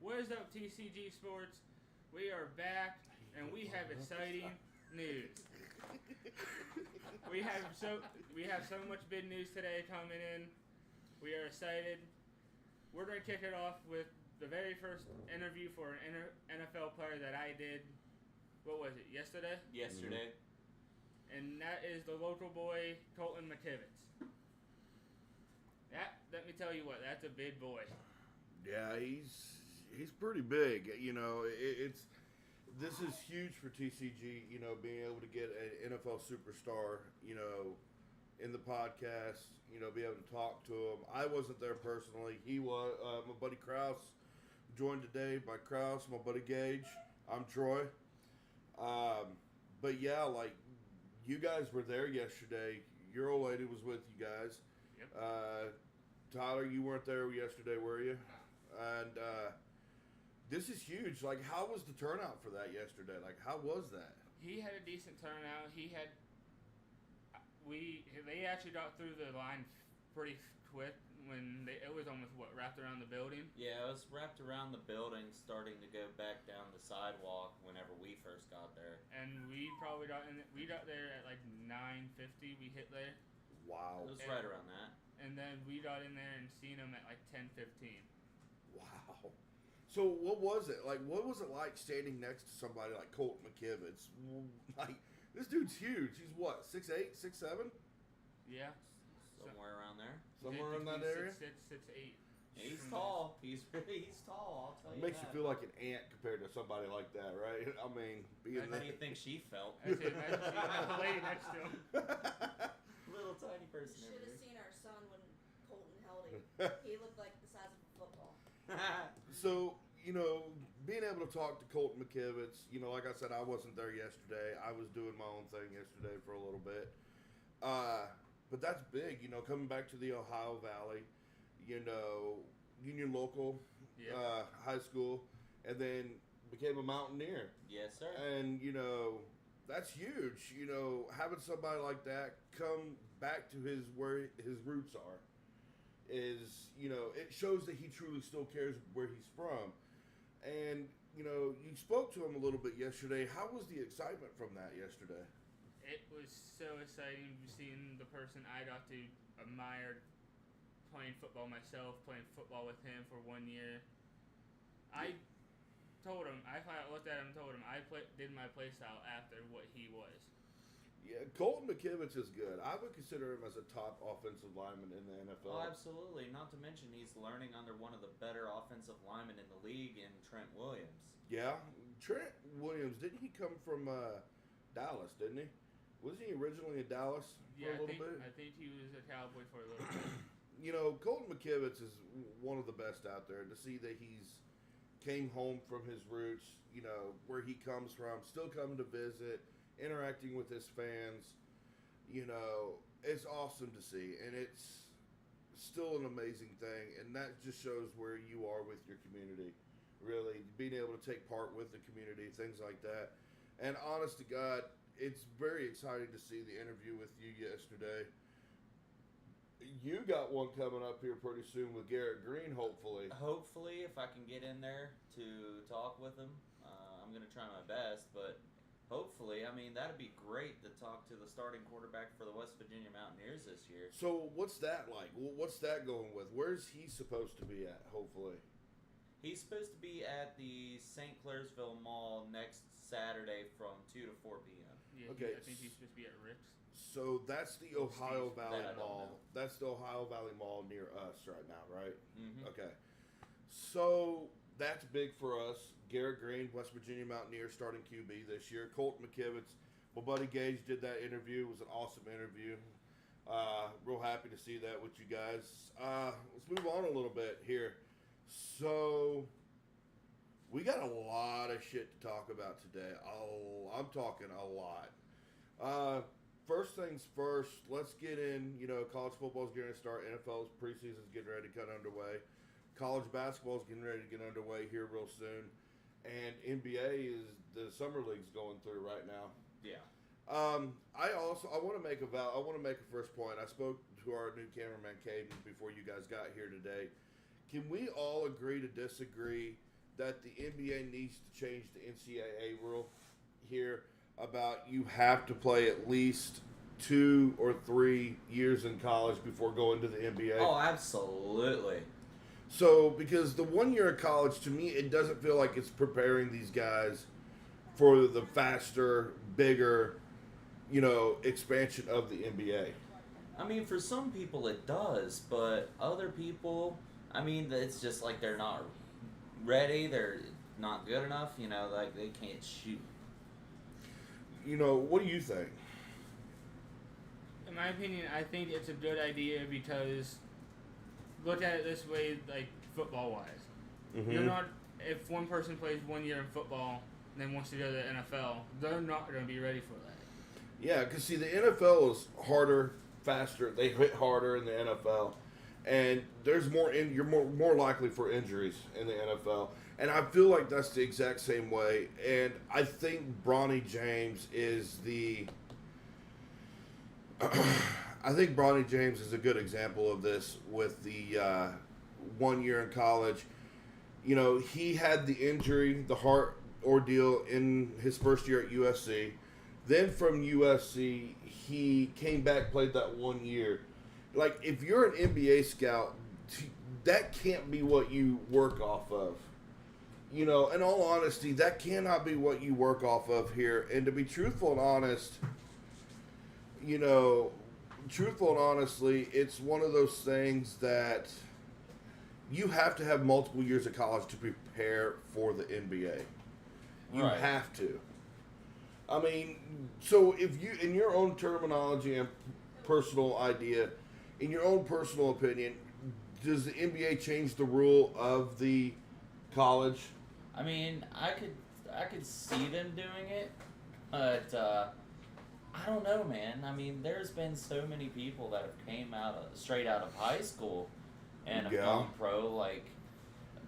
What is up, TCG Sports? We are back, and we have exciting news. We have so much big news today coming in. We are excited. We're going to kick it off with the very first interview for an NFL player that I did. What was it? Yesterday. And that is the local boy Colton McKivitz. Let me tell you what, that's a big boy. Yeah, he's pretty big. You know, this is huge for TCG. You know, being able to get an NFL superstar, you know, in the podcast. You know, be able to talk to him. I wasn't there personally. He was. My buddy Kraus joined today by Kraus. My buddy Gage. I'm Troy. But yeah, like you guys were there yesterday. Your old lady was with you guys. Yep. Tyler, you weren't there yesterday, were you? And this is huge. Like, how was the turnout for that yesterday? Like, how was that? He had a decent turnout. They actually got through the line pretty quick when it was almost wrapped around the building. Yeah, it was wrapped around the building, starting to go back down the sidewalk whenever we first got there. And we probably got there at like 9:50. We hit there. Wow. It was right around that. And then we got in there and seen him at like 10:15. Wow. So what was it like? What was it like standing next to somebody like Colton McKivitz? Like, this dude's huge. He's what, 6'8", 6'7"? Yeah. Somewhere around there. Somewhere in that area? 6'6", 6'8". He's tall. He's tall, I'll tell you. It makes that. you feel like an ant compared to somebody like that, right? I mean, being How do you think she felt? I said, imagine seeing the lady next to him. Little tiny person. You should have seen our son when Colton held him. He looked like the size of a football. So, you know, being able to talk to Colton McKivitz, you know, like I said, I wasn't there yesterday. I was doing my own thing yesterday for a little bit. But that's big, you know, coming back to the Ohio Valley, you know, Union Local High School, and then became a Mountaineer. Yes, sir. And, you know, that's huge. You know, having somebody like that come back to where his roots are is, you know, it shows that he truly still cares where he's from. And, you know, you spoke to him a little bit yesterday. How was the excitement from that yesterday? It was so exciting seeing the person I got to admire playing football myself, playing football with him for 1 year. I looked at him and told him I did my play style after what he was. Yeah, Colton McKivitz is good. I would consider him as a top offensive lineman in the NFL. Oh, absolutely. Not to mention he's learning under one of the better offensive linemen in the league in Trent Williams. Yeah, Trent Williams, didn't he come from Dallas, didn't he? Wasn't he originally in Dallas for a little bit? I think he was a Cowboy for a little bit. You know, Colton McKivitz is one of the best out there. To see that he's came home from his roots, you know, where he comes from, still coming to visit, interacting with his fans, you know, it's awesome to see. And it's still an amazing thing. And that just shows where you are with your community, really, being able to take part with the community, things like that. And honest to God, it's very exciting to see the interview with you yesterday. You got one coming up here pretty soon with Garrett Green, hopefully. Hopefully, if I can get in there to talk with him, I'm going to try my best. But hopefully, I mean, that'd be great to talk to the starting quarterback for the West Virginia Mountaineers this year. So what's that like? What's that going with? Where's he supposed to be at, hopefully? He's supposed to be at the St. Clairsville Mall next Saturday from 2 to 4 p.m. Yeah, Okay. I think he's supposed to be at Rick's. So that's the Ohio Valley That I don't Mall. know. That's the Ohio Valley Mall near us right now, right? Mm-hmm. Okay. So that's big for us. Garrett Green, West Virginia Mountaineer, starting QB this year. Colton McKivitz, my buddy Gage did that interview. It was an awesome interview. Real happy to see that with you guys. Let's move on a little bit here. So we got a lot of shit to talk about today. I'm talking a lot. First things first, let's get in, you know, college football is getting to start. NFL's preseason is getting ready to get underway. College basketball is getting ready to get underway here real soon. And NBA is, the summer league's going through right now. Yeah. I want to make a first point. I spoke to our new cameraman Caden before you guys got here today. Can we all agree to disagree that the NBA needs to change the NCAA rule here about you have to play at least 2 or 3 years in college before going to the NBA. Oh, absolutely. So, because the 1 year of college, to me, it doesn't feel like it's preparing these guys for the faster, bigger, expansion of the NBA. I mean, for some people it does, but other people, I mean, it's just like they're not ready, they're not good enough, like they can't shoot. What do you think? In my opinion, I think it's a good idea because look at it this way, like football-wise. Mm-hmm. You're not, if one person plays 1 year in football and then wants to go to the NFL, they're not going to be ready for that. Yeah, because see, the NFL is harder, faster. They hit harder in the NFL, and there's you're more likely for injuries in the NFL. And I feel like that's the exact same way. And I think Bronny James is I think Bronny James is a good example of this with the 1 year in college. He had the injury, the heart ordeal in his first year at USC. Then from USC, he came back, played that 1 year. Like, if you're an NBA scout, that can't be what you work off of. In all honesty, that cannot be what you work off of here. And to be truthful and honest, honestly, it's one of those things that you have to have multiple years of college to prepare for the NBA. You Right. have to. I mean, so if you, in your own terminology and personal idea, in your own personal opinion, does the NBA change the rule of the college? I mean, I could see them doing it, but I don't know, man. I mean, there's been so many people that have came straight out of high school and have gone pro, like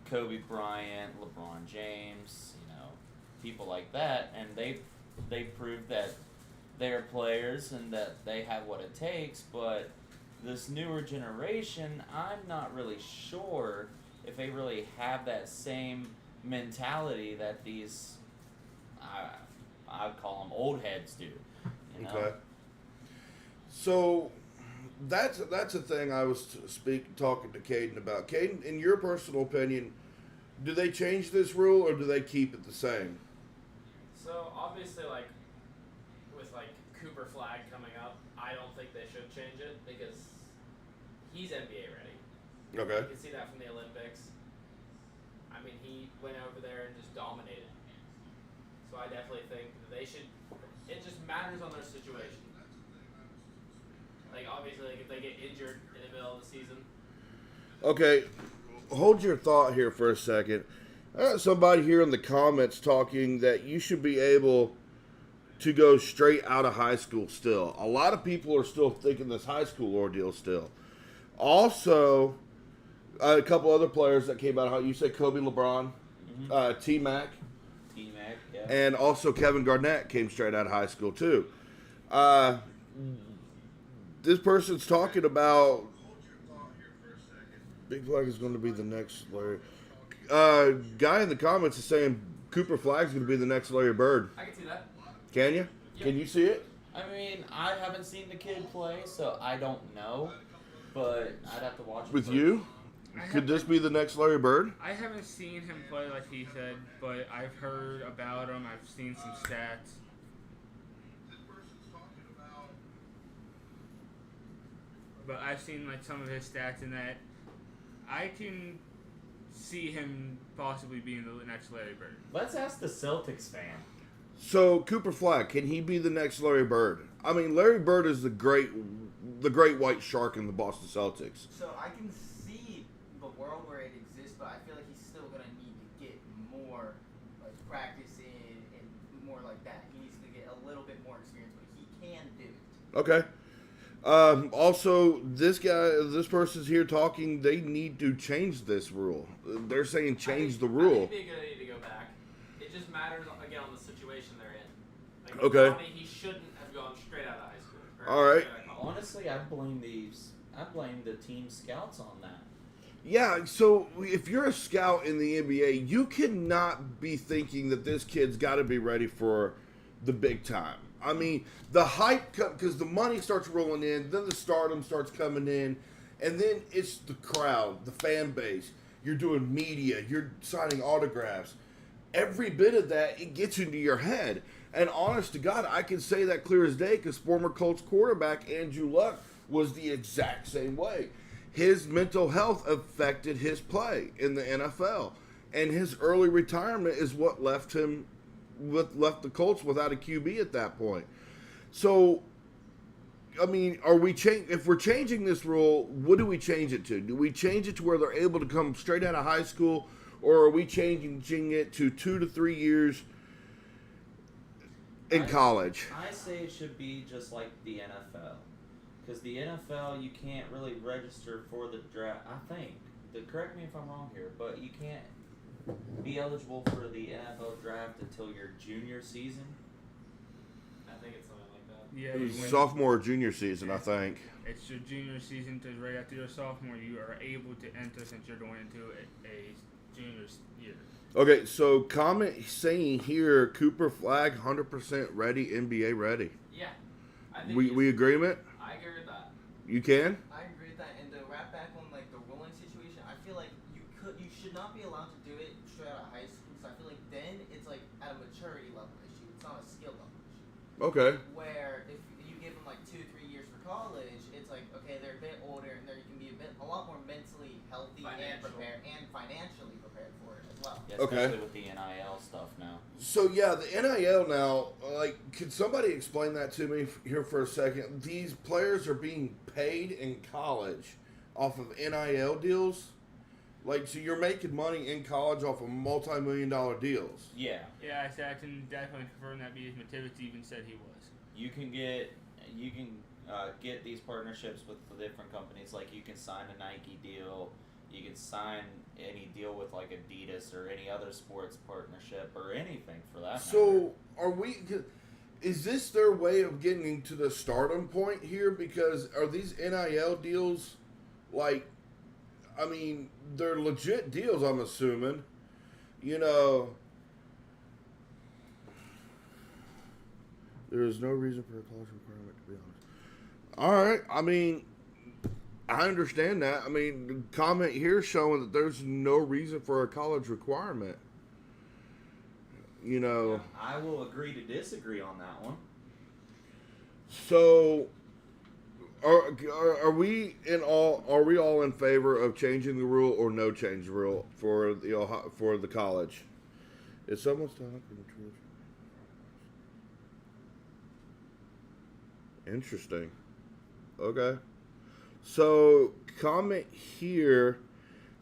Kobe Bryant, LeBron James, people like that, and they proved that they're players and that they have what it takes. But this newer generation, I'm not really sure if they really have that same mentality that these I call them old heads do. Okay. So that's a thing I was talking to Caden about. Caden, in your personal opinion, do they change this rule or do they keep it the same? So obviously, with Cooper Flag coming up, I don't think they should change it because he's NBA ready. Okay. You can see that from the Olympics. I mean, he went over there and just dominated. So I definitely think that they should. It just matters on their situation. Obviously, if they get injured in the middle of the season. Okay, hold your thought here for a second. I got somebody here in the comments talking that you should be able to go straight out of high school still. A lot of people are still thinking this high school ordeal still. Also, a couple other players that came out. How you said Kobe, LeBron, T-Mac. T-Mac, yeah. And also Kevin Garnett came straight out of high school too. This person's talking about Big Flag is going to be the next Larry. Guy in the comments is saying Cooper Flag's going to be the next Larry Bird. I can see that. Can you? Yep. Can you see it? I mean, I haven't seen the kid play, so I don't know. But I'd have to watch it With first. you? Could this be the next Larry Bird? I haven't seen him play like he said, but I've heard about him. I've seen some stats. But I've seen some of his stats in that I can see him possibly being the next Larry Bird. Let's ask the Celtics fan. So Cooper Flag, can he be the next Larry Bird? I mean, Larry Bird is the great white shark in the Boston Celtics. So I can see the world where it exists, but I feel like he's still gonna need to get more practice in and more like that. He needs to get a little bit more experience, but he can do it. Okay. Also, this person's here talking. They need to change this rule. They're saying change the I rule. think it'd be a good idea to go back. It just matters again on the situation they're in. Okay. Bronny, he shouldn't have gone straight out of high school. All right. Honestly, I blame the team scouts on that. Yeah, so if you're a scout in the NBA, you cannot be thinking that this kid's got to be ready for the big time. I mean, the hype, because the money starts rolling in, then the stardom starts coming in, and then it's the crowd, the fan base. You're doing media, you're signing autographs. Every bit of that, it gets into your head. And honest to God, I can say that clear as day because former Colts quarterback Andrew Luck was the exact same way. His mental health affected his play in the NFL, and his early retirement is what left the Colts without a QB at that point. So, I mean, if we're changing this rule, what do we change it to? Do we change it to where they're able to come straight out of high school, or are we changing it to 2 to 3 years in college? I say it should be just like the NFL. Because the NFL, you can't really register for the draft. I think, correct me if I'm wrong here, but you can't be eligible for the NFL draft until your junior season. I think it's something like that. Yeah, It was you win- sophomore or junior season, I think. It's your junior season to right after your sophomore. You are able to enter since you're going into a junior year. Okay, so comment saying here, Cooper Flag 100% ready, NBA ready. Yeah. I think We agreement? I agree with that. You can? I agree with that. And to wrap back on like the ruling situation, I feel like you should not be allowed to do it straight out of high school. So I feel like then it's like at a maturity level issue. It's not a skill level issue. Okay. Where if you give them like 2-3 years for college, it's like okay, they're a bit older and they can be a lot more mentally healthy and Financial. prepared and financially prepared for it as well. Yeah, Okay. especially with the NIL stuff now. So yeah, the NIL now, like, could somebody explain that to me here for a second? These players are being paid in college off of NIL deals. Like, so you're making money in college off of multi-million-dollar deals. Yeah. Yeah, I can definitely confirm that because Mativitz even said he was. You can get these partnerships with the different companies. Like you can sign a Nike deal, you can sign any deal with like Adidas or any other sports partnership or anything for that matter. So is this their way of getting to the stardom point here? Because are these NIL deals like, I mean, they're legit deals, I'm assuming. You know, there is no reason for a college requirement, to be honest. All right, I mean, I understand that. I mean, the comment here showing that there's no reason for a college requirement. You know, I will agree to disagree on that one. so are we all in favor of changing the rule or no change the rule for the college? Is someone talking? Interesting. Okay. So comment here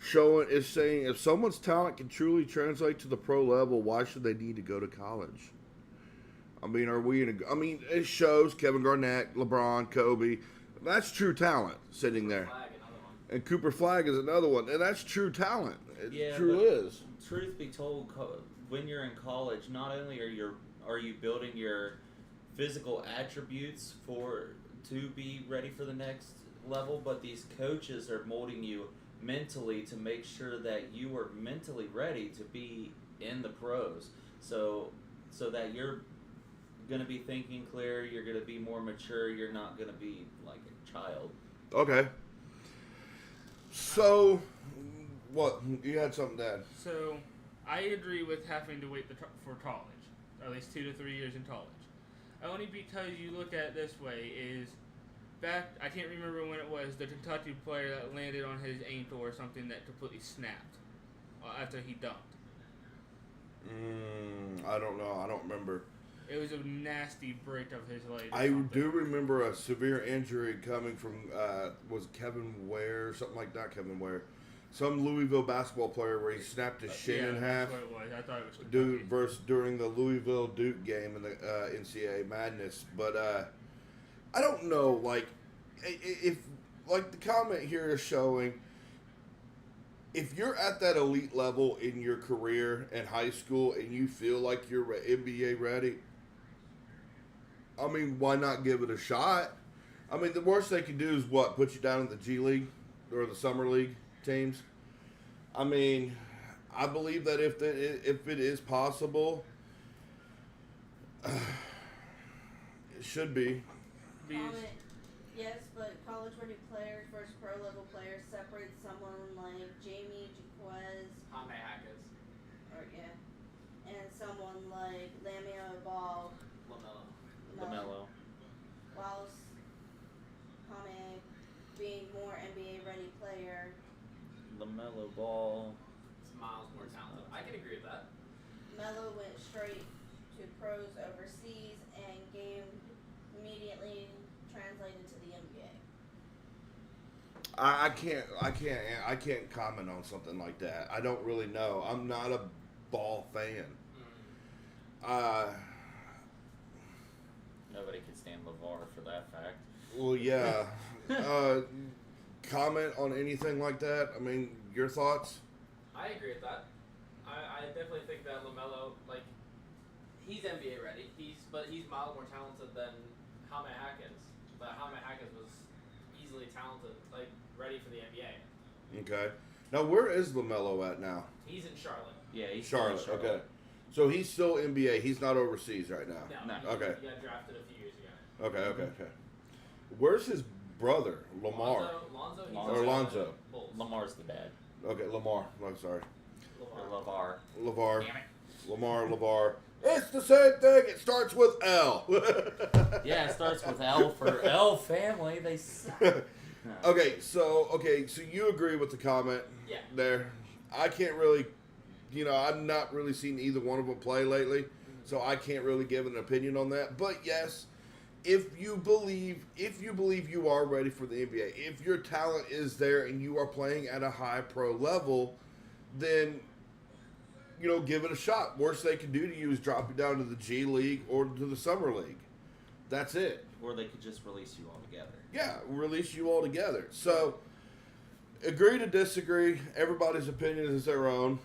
is saying if someone's talent can truly translate to the pro level, why should they need to go to college? I mean, it shows Kevin Garnett, LeBron, Kobe. That's true talent sitting there. Flag, another one. And Cooper Flag is another one. And that's true talent. It truly is. Truth be told, when you're in college, not only are you building your physical attributes to be ready for the next level, but these coaches are molding you mentally to make sure that you are mentally ready to be in the pros. So that you're going to be thinking clear, you're going to be more mature, you're not going to be like a child. Okay. So, what? You had something to add? So, I agree with having to wait for college, at least 2 to 3 years in college. Only because you look at it this way is, back, I can't remember when it was, the Kentucky player that landed on his ankle or something that completely snapped after he dunked. I don't know. I don't remember. It was a nasty break of his leg. or I something. do remember a severe injury coming from, was Kevin Ware, something like that, Kevin Ware. Some Louisville basketball player where he snapped his shin in half. That's what it was. I thought it was Kentucky. During the Louisville Duke game in the NCAA Madness. But I don't know, like, if, like the comment here is showing, if you're at that elite level in your career in high school and you feel like you're NBA ready, I mean, why not give it a shot? I mean, the worst they can do is what? Put you down in the G League or the Summer League teams? I mean, I believe that if it is possible, it should be. Comment, yes, but college-ready players versus pro-level players separates someone like Jamie Jaquez, Jaime Hackett. and someone like Lamio Ball, LaMelo. whilst Jaime being more NBA-ready player. LaMelo Ball. It's miles more talented. I can agree with that. Melo went straight to pros overseas and game immediately translated to the NBA. I can't comment on something like that. I don't really know. I'm not a Ball fan. Nobody can stand LeVar for that fact. Well, yeah. Comment on anything like that? I mean, your thoughts? I agree with that. I definitely think that LaMelo, like, he's NBA ready. But he's miles more talented than Jaime Hackett. But Jaime Hackett was easily talented, like, ready for the NBA. Okay. Now, where is LaMelo at now? He's in Charlotte. Yeah, he's Charlotte. still in Okay. So he's still NBA. He's not overseas right now. No. No. Okay. He got drafted a few years ago. Okay. Where's his brother, Lamar? Lonzo. He's Lonzo. Or on Lonzo. the Bulls. Lamar's the dad. Okay, Lamar. I'm sorry. Or LeVar. LeVar. Damn it. Lamar. It's the same thing. It starts with L. Yeah, it starts with L for L family. They suck. Okay, so you agree with the comment Yeah. there. I can't really, I've not really seen either one of them play lately, so I can't really give an opinion on that. But yes, if you believe you are ready for the NBA, if your talent is there and you are playing at a high pro level, then give it a shot. Worst they can do to you is drop you down to the G League or to the Summer League. That's it. Or they could just release you all together. Yeah, release you all together. So, agree to disagree. Everybody's opinion is their own.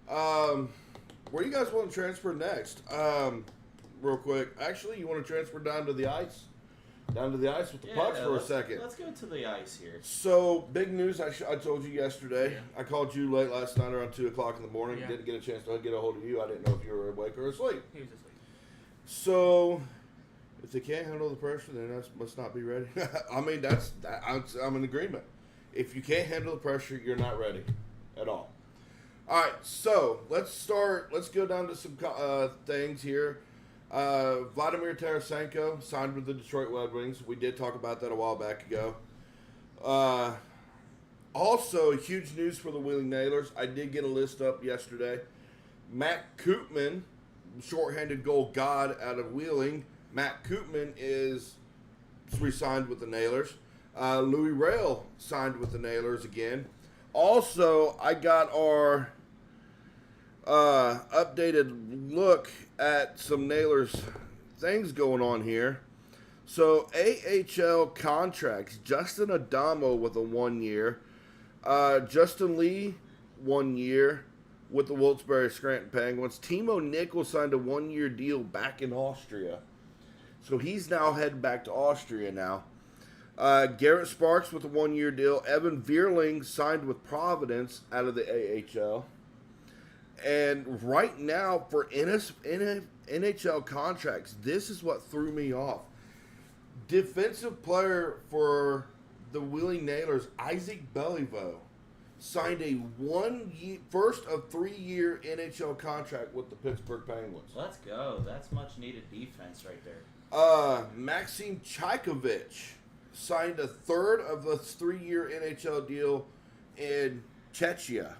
Where you guys want to transfer next? Real quick. Actually, you want to transfer down to the ice? Down to the ice with the pucks for a second. Let's go to the ice here. So, big news. I told you yesterday. I called you late last night around 2 o'clock in the morning. Yeah. Didn't get a chance to get a hold of you. I didn't know if you were awake or asleep. He was asleep. So, if they can't handle the pressure, then that must not be ready. I mean, I'm in agreement. If you can't handle the pressure, you're not ready at all. All right, so let's start. Let's go down to some things here. Vladimir Tarasenko signed with the Detroit Red Wings. We did talk about that a while back ago. Also, huge news for the Wheeling Nailers. I did get a list up yesterday. Matt Koopman, shorthanded goal god out of Wheeling. Matt Koopman is re-signed with the Nailers. Louis Rail signed with the Nailers again. Also, I got our updated look at some Nailers things going on here. So, AHL contracts. Justin Adamo with a 1 year. Justin Lee, 1 year with the Wilkes-Barre Scranton Penguins. Timo Nichols signed a 1 year deal back in Austria. So he's now heading back to Austria now. Garrett Sparks with a 1 year deal. Evan Vierling signed with Providence out of the AHL. And right now for NHL contracts, this is what threw me off. Defensive player for the Wheeling Nailers, Isaac Beliveau, signed a first of 3 year NHL contract with the Pittsburgh Penguins. Let's go. That's much needed defense right there. Maxim Chaikovich signed a third of a 3 year NHL deal in Czechia,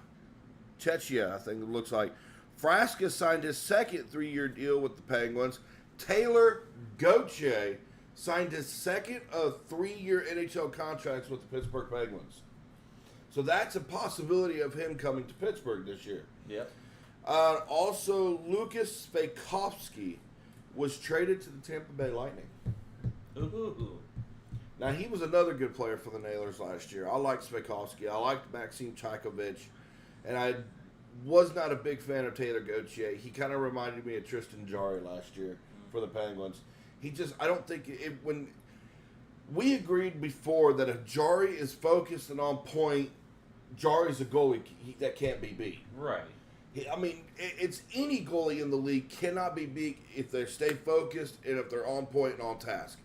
I think it looks like. Frasca signed his second 3 year deal with the Penguins. Taylor Gauthier signed his second of 3 year NHL contracts with the Pittsburgh Penguins. So that's a possibility of him coming to Pittsburgh this year. Yep. Also, Lucas Svejkovsky was traded to the Tampa Bay Lightning. Ooh. Now, he was another good player for the Nailers last year. I liked Svejkovsky. I liked Maxim Chaikovich. And I was not a big fan of Taylor Gauthier. He kind of reminded me of Tristan Jarry last year for the Penguins. I don't think when we agreed before that if Jarry is focused and on point, Jari's a goalie that can't be beat. Right. I mean, it's any goalie in the league cannot be beat if they stay focused and if they're on point and on task.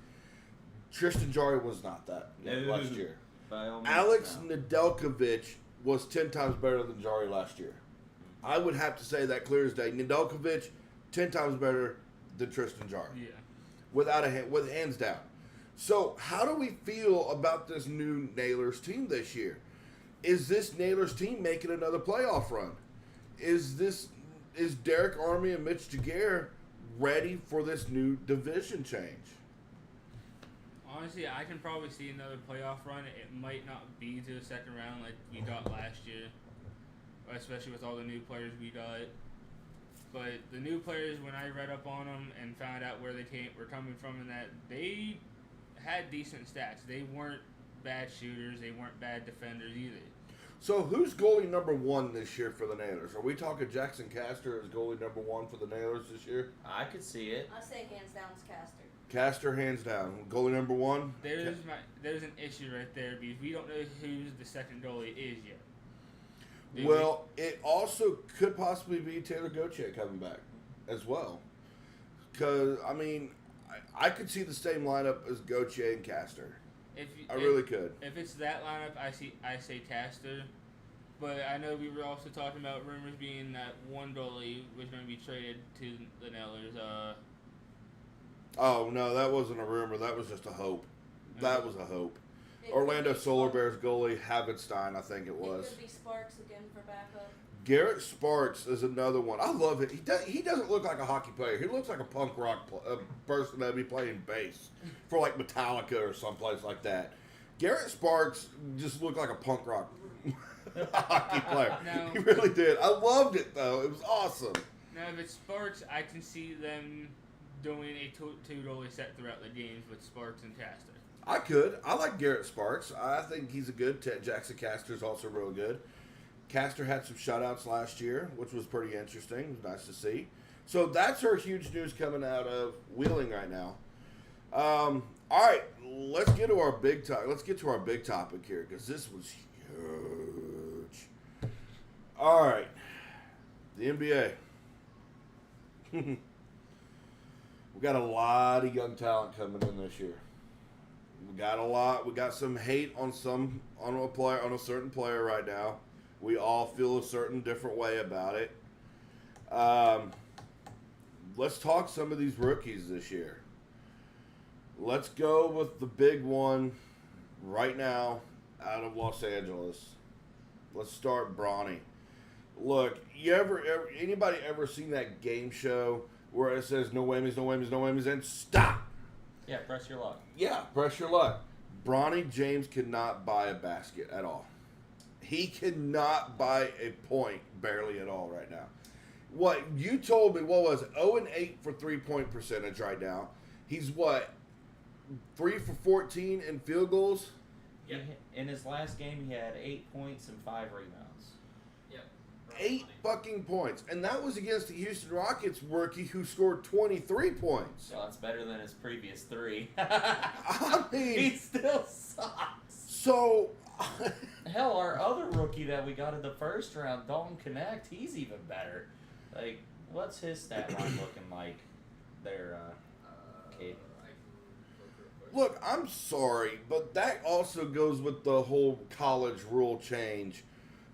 Tristan Jari was not that last year. By all means, Alex no. Nedeljkovic was 10 times better than Jari last year. I would have to say that clear as day. Nedeljkovic, 10 times better than Tristan Jari. Yeah. With hands down. So, how do we feel about this new Nailers team this year? Is this Nailers team making another playoff run? Is Derek Army and Mitch Jaguar ready for this new division change? Honestly, I can probably see another playoff run. It might not be to the second round like we got last year, especially with all the new players we got. But the new players, when I read up on them and found out where they were coming from, and that they had decent stats. They weren't bad shooters. They weren't bad defenders either. So, who's goalie number one this year for the Nailers? Are we talking Jackson Castor as goalie number one for the Nailers this year? I could see it. I say hands down it's Caster. Castor, hands down. Goalie number one? There's an issue right there because we don't know who the second goalie is yet. Do Well, it also could possibly be Taylor Gauthier coming back as well. Because, I mean, I could see the same lineup as Gauthier and Castor. I really could. If it's that lineup, I say Castor. But I know we were also talking about rumors being that one goalie was going to be traded to the Nailers. Oh, no, that wasn't a rumor. That was just a hope. That was a hope. It Orlando could be Solar Sparks. Bears goalie, Havenstein, I think it was. It could be Sparks again for backup. Garrett Sparks is another one. I love it. He doesn't look like a hockey player. He looks like a punk rock person that'd be playing bass for like Metallica or someplace like that. Garrett Sparks just looked like a punk rock hockey player. No. He really did. I loved it though. It was awesome. Now, if it's Sparks, I can see them doing a two goalie set throughout the games with Sparks and Castor. I could. I like Garrett Sparks. I think he's a good. Jackson Castor's also real good. Castor had some shutouts last year, which was pretty interesting. It was nice to see. So that's our huge news coming out of Wheeling right now. All right, let's get to our big topic. Let's get to our big topic here because this was huge. All right, the NBA. We got a lot of young talent coming in this year. We got a lot. We got some hate on a certain player right now. We all feel a certain different way about it. Let's talk some of these rookies this year. Let's go with the big one right now out of Los Angeles. Let's start Bronny. Look, anybody ever seen that game show where it says no whammies, no whammies, no whammies, and stop? Yeah, press your luck. Yeah, press your luck. Bronny James cannot buy a basket at all. He cannot buy a point barely at all right now. What you told me, what was it? 0-8 for 3-point percentage right now. He's what? 3 for 14 in field goals? Yep. In his last game, he had 8 points and 5 rebounds. Yep. 8 fucking points. And that was against the Houston Rockets rookie who scored 23 points. So that's better than his previous 3. I mean, He still sucks. so Hell, our other rookie that we got in the first round, Dalton Connect, he's even better. Like, what's his stat line looking like there, Kate? look, I'm sorry, but that also goes with the whole college rule change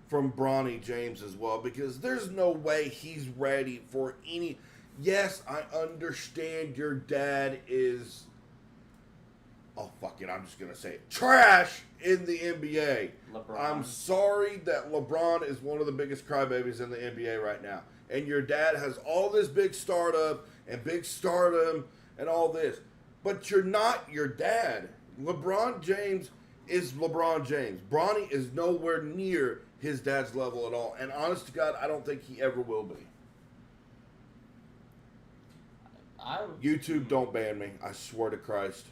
from Bronny James as well, because there's no way he's ready for any. Yes, I understand your dad is. Oh, fuck it, I'm just going to say it. Trash in the NBA. LeBron. I'm sorry that LeBron is one of the biggest crybabies in the NBA right now. And your dad has all this big startup and big stardom and all this. But you're not your dad. LeBron James is LeBron James. Bronny is nowhere near his dad's level at all. And honest to God, I don't think he ever will be. YouTube, don't ban me. I swear to Christ.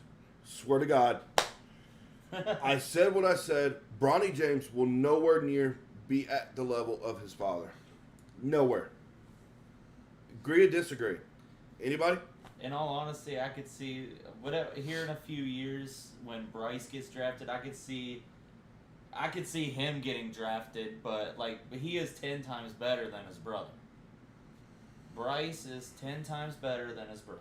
Swear to God. I said what I said. Bronny James will nowhere near be at the level of his father. Nowhere. Agree or disagree? Anybody? In all honesty, I could see here in a few years when Bryce gets drafted. I could see I could see him getting drafted, but he is 10 times better than his brother. Bryce is 10 times better than his brother.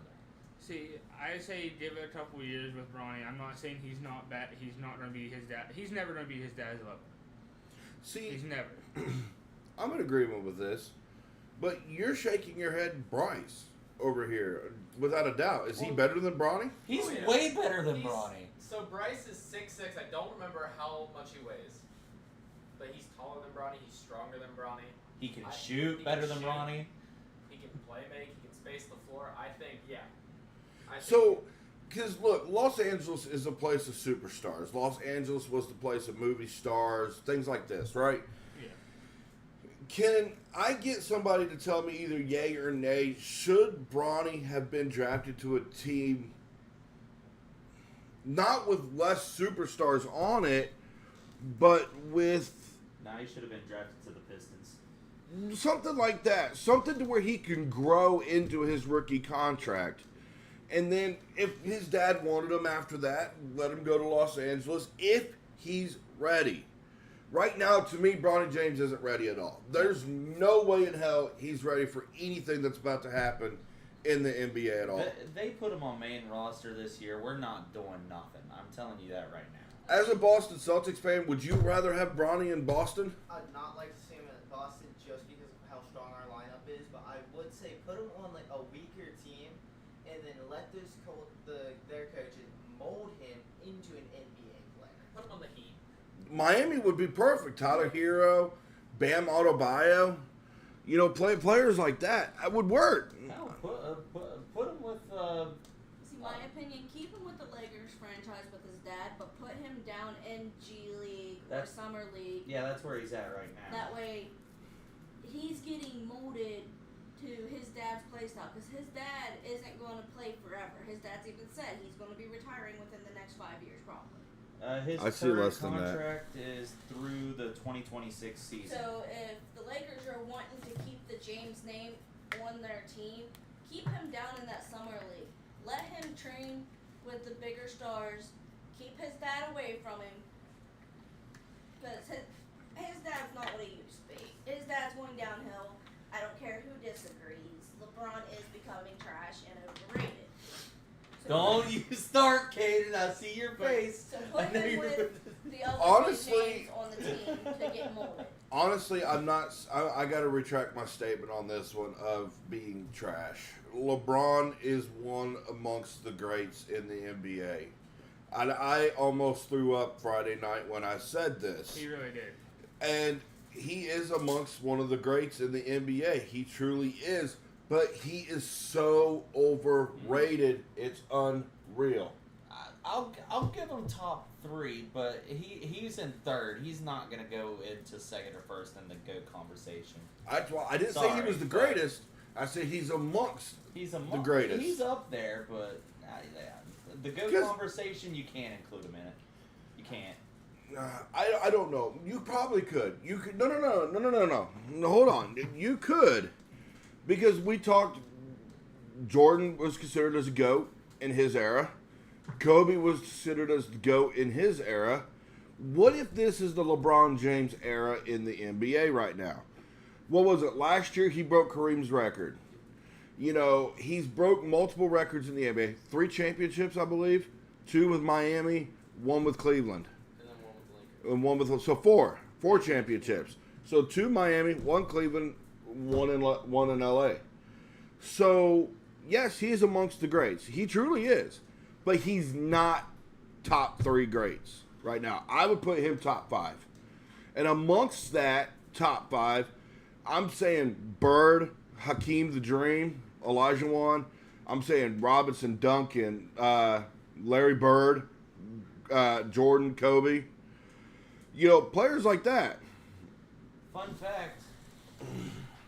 See, I say give it a couple years with Bronny. I'm not saying he's not bad. He's not going to be his dad. He's never going to be his dad's level. See, He's never. I'm in agreement with this, but you're shaking your head, Bryce, over here, without a doubt. Is he better than Bronny? He's Oh, yeah. way better than He's- Bronny. So Bryce is 6'6". I don't remember how much he weighs, but he's taller than Bronny. He's stronger than Bronny. He can he shoot can better than shoot. Bronny. He can play make. He can space the floor. I think, yeah. So, because look, Los Angeles is a place of superstars. Los Angeles was the place of movie stars, things like this, right? Yeah. Can I get somebody to tell me either yay or nay? Should Bronny have been drafted to a team not with less superstars on it, but with Now he should have been drafted to the Pistons. something like that? Something to where he can grow into his rookie contract. And then if his dad wanted him after that, let him go to Los Angeles if he's ready. Right now, to me, Bronny James isn't ready at all. There's no way in hell he's ready for anything that's about to happen in the NBA at all. They put him on main roster this year. We're not doing nothing. I'm telling you that right now. As a Boston Celtics fan, would you rather have Bronny in Boston? I'd not like to see him in Boston just because of how strong our lineup is, but I would say put him on like a weaker team, and then let their coaches mold him into an NBA player. Put him on the Heat. Miami would be perfect. Tyler Hero, Bam Adebayo, players like that. That would work. No, put him with. See, my opinion, keep him with the Lakers franchise with his dad, but put him down in G League or That's- Summer League. Yeah, that's where he's at right now. That way, he's getting molded to his dad's play style, because his dad isn't going to play forever. His dad's even said he's going to be retiring within the next 5 years, probably. His I see current less than that. contract is through the 2026 season. So if the Lakers are wanting to keep the James name on their team, keep him down in that summer league. Let him train with the bigger stars. Keep his dad away from him, because his dad's not what he used to be. His dad's going downhill. I don't care who disagrees. LeBron is becoming trash and overrated. So Don't you start, Caden. I see your face. So I put know him you're with the other Honestly- James on the team to get molded. Honestly, I'm not. I got to retract my statement on this one of being trash. LeBron is one amongst the greats in the NBA. I almost threw up Friday night when I said this. He really did. And he is amongst one of the greats in the NBA. He truly is. But he is so overrated. It's unreal. I'll give him top 3, but he's in third. He's not gonna go into second or first in the GOAT conversation. I didn't say he Sorry, was the but- greatest. I said he's amongst. He's The greatest. He's up there, but the GOAT 'Cause- conversation you can't include him in it. You can't. I don't know. You probably could. You could. No. Hold on. You could, because we talked. Jordan was considered as a GOAT in his era. Kobe was considered as the GOAT in his era. What if this is the LeBron James era in the NBA right now? What was it? Last year he broke Kareem's record. He's broke multiple records in the NBA. 3 championships, I believe. 2 with Miami, 1 with Cleveland. And then one with the Lakers. And 1 with, so 4 championships. So 2 Miami, 1 Cleveland, 1 in LA. So yes, he is amongst the greats. He truly is, but he's not top 3 greats right now. I would put him top 5, and amongst that top 5, I'm saying Bird, Hakeem the Dream, Olajuwon. I'm saying Robinson, Duncan, Larry Bird, Jordan, Kobe. Players like that. Fun fact: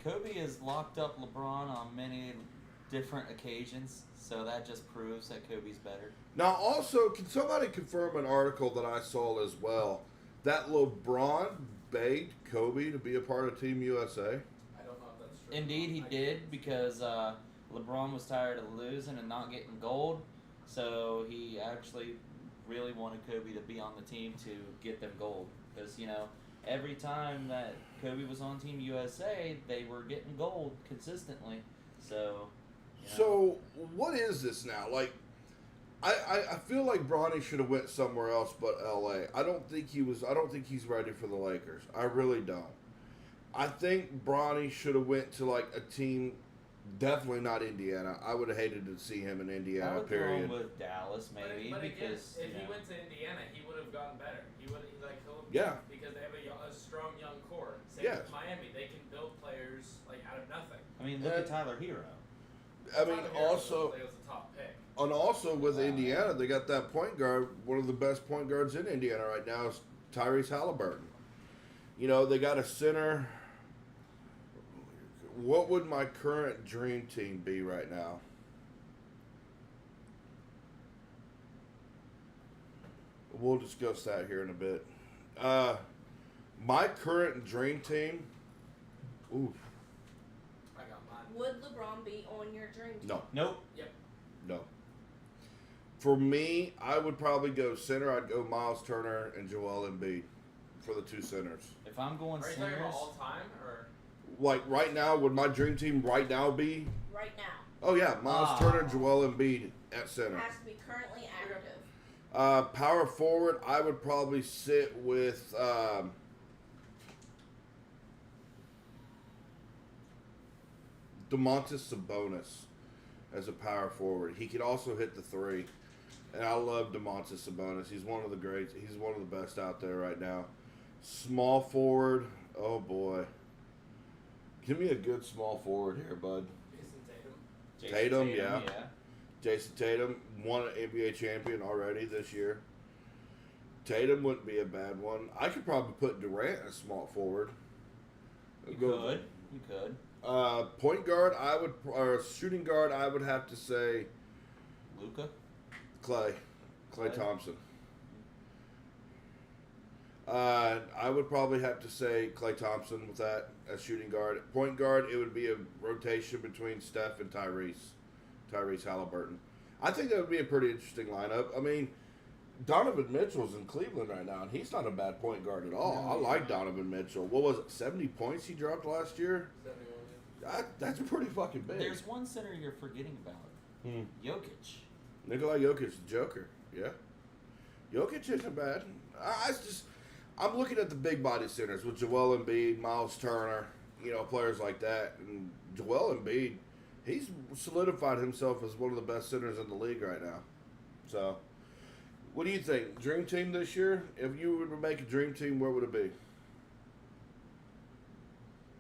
Kobe has locked up LeBron on many different occasions, so that just proves that Kobe's better. Now, also, can somebody confirm an article that I saw as well that LeBron begged Kobe to be a part of Team USA? I don't know if that's true. Indeed, he did, because LeBron was tired of losing and not getting gold, so he actually really wanted Kobe to be on the team to get them gold. because every time that Kobe was on Team USA, they were getting gold consistently. So. So what is this now? Like, I feel like Bronny should have went somewhere else but LA. I don't think he's ready for the Lakers. I really don't. I think Bronny should have went to like a team. Definitely not Indiana. I would have hated to see him in Indiana. I would Period. go with Dallas maybe but again, because if he went to Indiana, he would have gotten better. He would Yeah. because they have a strong young core. Same Yes. with Miami, they can build players like out of nothing. I mean, look at Tyler Hero. I mean, Tyler Hero also, was a top pick. and also with Indiana, they got that point guard. One of the best point guards in Indiana right now is Tyrese Halliburton. They got a center. What would my current dream team be right now? We'll discuss that here in a bit. My current dream team. Ooh, I got mine. Would LeBron be on your dream team? no, Nope. Yep. no. For me, I would probably go center. I'd go Miles Turner and Joel Embiid for the two centers. If I'm going Are you talking centers, about all time or? Like right now, would my dream team right now be? Right now. Oh yeah, Miles Turner, Joel Embiid at center. Has to be currently active. Power forward, I would probably sit with Domantas Sabonis as a power forward. He could also hit the three, and I love Domantas Sabonis. He's one of the greats. He's one of the best out there right now. Small forward, oh boy. Give me a good small forward here, bud. Jason Tatum. Tatum, yeah. Jason Tatum won an NBA champion already this year. Tatum wouldn't be a bad one. I could probably put Durant as small forward. You could. Point guard, or shooting guard, I would have to say Luka. Clay Thompson. I would probably have to say Klay Thompson with that as shooting guard. Point guard, it would be a rotation between Steph and Tyrese Halliburton. I think that would be a pretty interesting lineup. I mean, Donovan Mitchell's in Cleveland right now, and he's not a bad point guard at all. I like Donovan Mitchell. What was it, 70 points he dropped last year? 71. That's pretty fucking big. There's one center you're forgetting about. Jokic. Nikola Jokic, the Joker. Yeah. Jokic isn't bad. I'm looking at the big body centers with Joel Embiid, Miles Turner, players like that. And Joel Embiid, he's solidified himself as one of the best centers in the league right now. So, what do you think? Dream team this year? If you were to make a dream team, where would it be?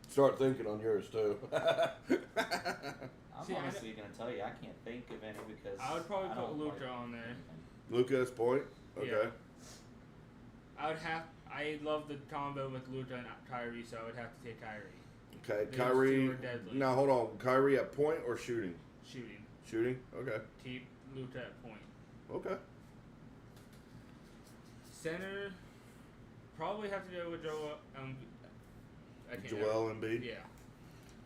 Start thinking on yours, too. I'm honestly going to tell you, I can't think of any because I would probably put don't Luka like on there. anything. Lucas Point? Okay. Yeah. I love the combo with Luka and Kyrie, so I would have to take Kyrie. Okay, Those Kyrie. two are deadly. Now, hold on. Kyrie at point or shooting? Shooting. Shooting? Okay. Keep Luka at point. Okay. Center, probably have to go with Joel. Joel Embiid? Yeah.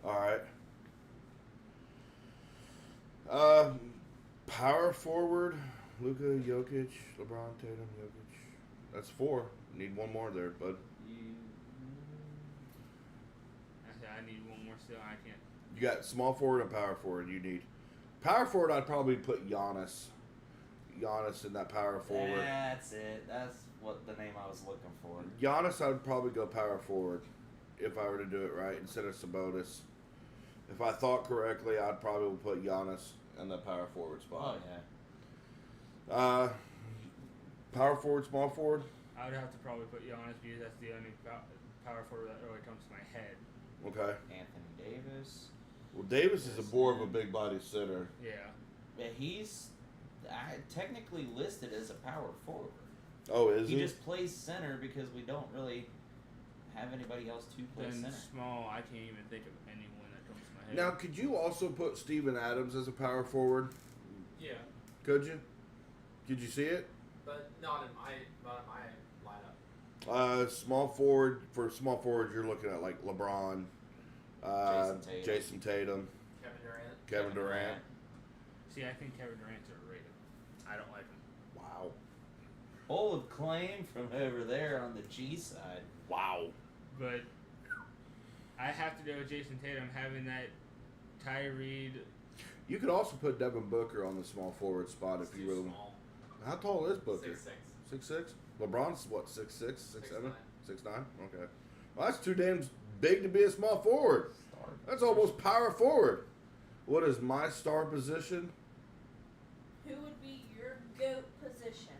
All right. Power forward, Luka, Jokic, LeBron, Tatum, Jokic. That's 4. Need one more there, bud. I need one more still. I can't. You got small forward and power forward. You need power forward. I'd probably put Giannis. Giannis in that power forward. That's it. That's what the name I was looking for. Giannis, I'd probably go power forward if I were to do it right instead of Sabonis. If I thought correctly, I'd probably put Giannis in the power forward spot. Oh yeah. Power forward, small forward. I would have to probably put Giannis because that's the only power forward that really comes to my head. Okay. Anthony Davis. Well, Davis is more of a big body center. Yeah. Yeah, he's technically listed as a power forward. Oh, is he? He just plays center because we don't really have anybody else to play Then center. small, I can't even think of anyone that comes to my head. Now, could you also put Steven Adams as a power forward? Yeah, Could you? Could you see it? but not in my lineup. Small forward, for small forward, you're looking at like LeBron, Jason Tatum, Kevin Durant. Kevin Durant. See, I think Kevin Durant's overrated. I don't like him. Wow. Bold claim from over there on the G side. Wow. But I have to go with Jason Tatum having that Tyreek. You could also put Devin Booker on the small forward spot if you really. Small. How tall is Booker? 6'6". 6'6"? LeBron's what? 6'6", 6'7"? 6'9". 6'9"? Okay. Well, that's too damn big to be a small forward. That's almost power forward. What is my star position? Who would be your GOAT position?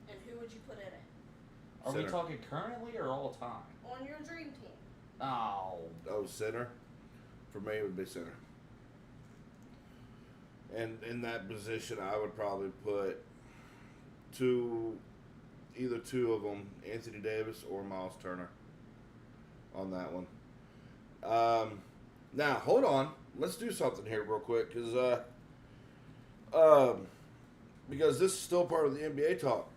And who would you put it in? Are we Center. talking currently or all time? On your dream team. Oh. Oh, center. For me, it would be center. And in that position, I would probably put either two of them, Anthony Davis or Miles Turner, on that one. Now, hold on. Let's do something here real quick, because this is still part of the NBA talk.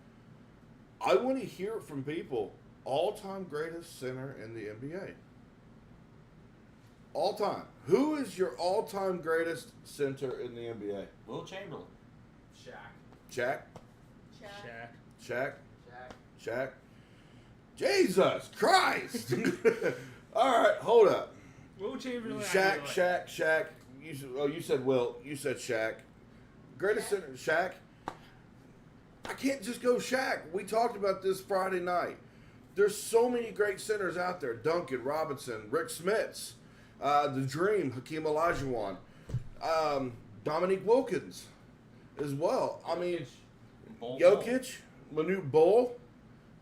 I want to hear it from people. All-time greatest center in the NBA. All time. Who is your all-time greatest center in the NBA? Will Chamberlain. Shaq. Shaq? Shaq. Shaq? Shaq? Jesus Christ! All right, hold up. Will Chamberlain. Shaq. You said Will. You said Shaq. Greatest center, Shaq. I can't just go Shaq. We talked about this Friday night. There's so many great centers out there. Duncan Robinson, Rick Smits, The Dream, Hakeem Olajuwon, Dominique Wilkins as well. I mean, Jokic, Manute Bol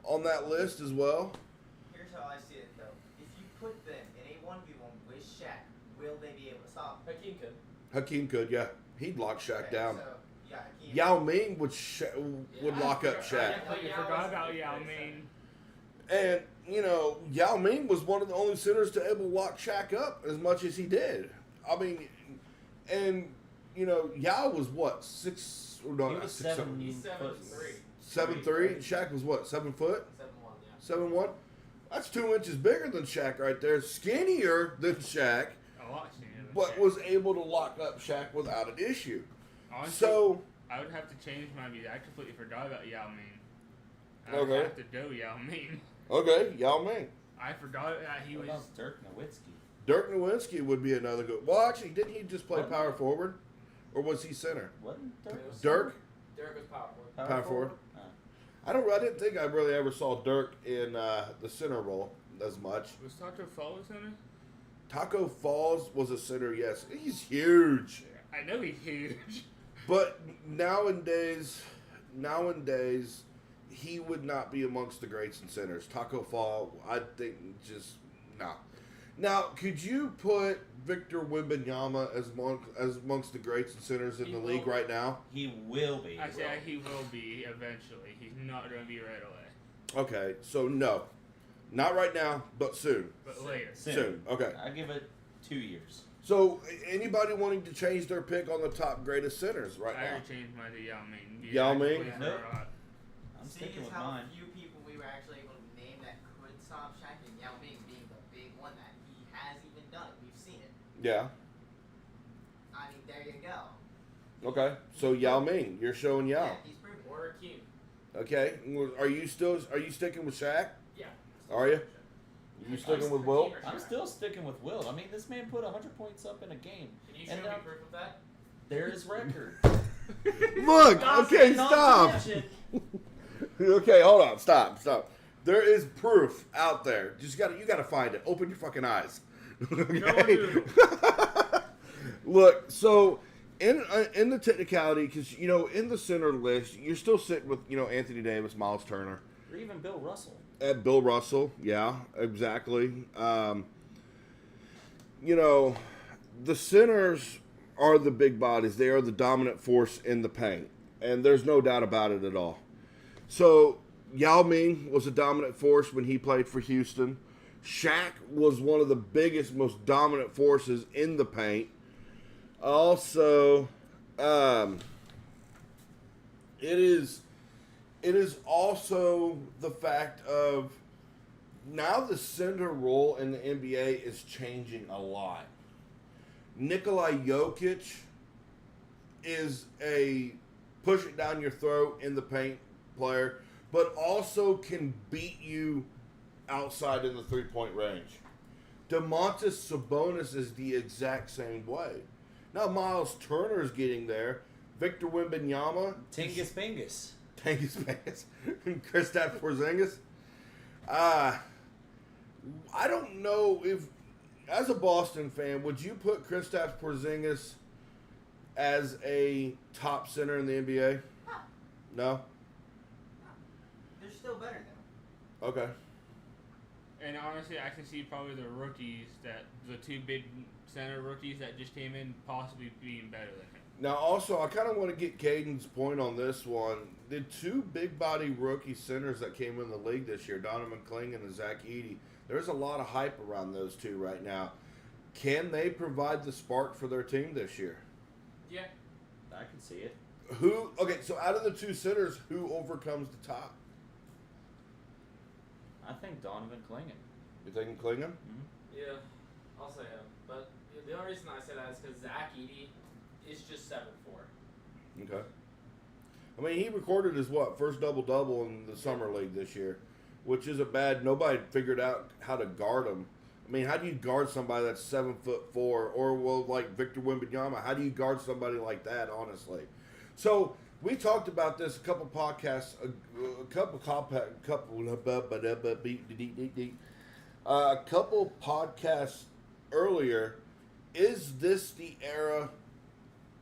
on that list as well. Here's how I see it, though. If you put them in a 1v1 with Shaq, will they be able to stop him? Hakeem could. Hakeem could, yeah. He'd lock Shaq Okay, down. So, yeah, Hakeem. Yao Ming would lock up Shaq. You forgot about Yao Ming. And, Yao Ming was one of the only centers to able to lock Shaq up as much as he did. I mean, and, Yao was what, 6? No, He not was 6, 7. He's 7'3". 7'3", Shaq was what, 7 foot? 7'1", yeah. 7'1"? That's 2 inches bigger than Shaq right there. Skinnier than Shaq, A lot skinnier than but Shaq. was able to lock up Shaq without an issue. Honestly, So, I would have to change my view. I completely forgot about Yao Ming. I Okay. would have to go Yao Ming. okay, Yao Ming. I forgot that he What was. about Dirk Nowitzki? Dirk Nowitzki would be another good. Well, actually, didn't he just play Wasn't power he? forward? Or was he center? Wasn't Dirk? Dirk? Derek was powerful. Power forward. Oh. I didn't think I really ever saw Dirk in the center role as much. Was Taco Fall center? Taco Falls was a center, yes. He's huge. I know he's huge. But nowadays, he would not be amongst the greats and centers. Taco Fall, I think, just no. Now, could you put Victor Wembanyama as amongst the greats and centers in He the will league be. right now? He will be. I say he will be eventually. He's not going to be right away, Okay, so no. Not right now, but soon. but later. Soon. Okay. I give it 2 years. So, anybody wanting to change their pick on the top greatest centers right I now? already changed mine to Yao Ming. Yao I Ming? completely Nope. forgot. I'm Seeing sticking as with how mine. few people we were actually able to name that could stop Shaq, and Yao Ming being the big one that he has even done it. We've seen it. Yeah. I mean, there you go. Okay. So Yao Ming, you're showing Yao. Yeah, he's proven it. Or Hakeem. Okay. Are you sticking with Shaq? Yeah. Are you? You sticking with Will? Hakeem or I'm Shaq? still sticking with Will. I mean, this man put 100 points up in a game. Can you show And me now- proof of that? There is record. Look. Not Okay. not Stop. to mention- Okay. Hold on. Stop. There is proof out there. You gotta find it. Open your fucking eyes. Okay. Look. So. In the technicality, because in the center list, you're still sitting with Anthony Davis, Miles Turner, Or even Bill Russell. and Bill Russell. Yeah, exactly. The centers are the big bodies. They are the dominant force in the paint, and there's no doubt about it at all. So Yao Ming was a dominant force when he played for Houston. Shaq was one of the biggest, most dominant forces in the paint. Also, it is also the fact of now the center role in the NBA is changing a lot. Nikola Jokic is a push it down your throat in the paint player. but also can beat you outside in the 3-point range. Domantas Sabonis is the exact same way. Now Miles Turner's getting there. Victor Wembanyama. Tingus Bingus. Tangus Bangus. Kristaps Porzingis. I don't know if, as a Boston fan, would you put Kristaps Porzingis as a top center in the NBA? No? They're still better than him. Okay. And honestly, I can see probably the rookies, that the two big center rookies that just came in, possibly being better than him. Now, also, I kind of want to get Caden's point on this one. The two big-body rookie centers that came in the league this year, Donovan Clingan and Zach Edey, there's a lot of hype around those two right now. Can they provide the spark for their team this year? Yeah. I can see it. Okay, so out of the two centers, who overcomes the top? I think Donovan Clingan. You thinking Clingan? Yeah, I'll say him. But the only reason I say that is because Zach Edey is just 7'4". Okay. I mean, he recorded his, first double-double in the Summer League this year, which isn't bad. Nobody figured out how to guard him. I mean, how do you guard somebody that's 7'4", or, well, like Victor Wembanyama? How do you guard somebody like that, honestly? So, we talked about this a couple podcasts, a couple podcasts earlier. Is this the era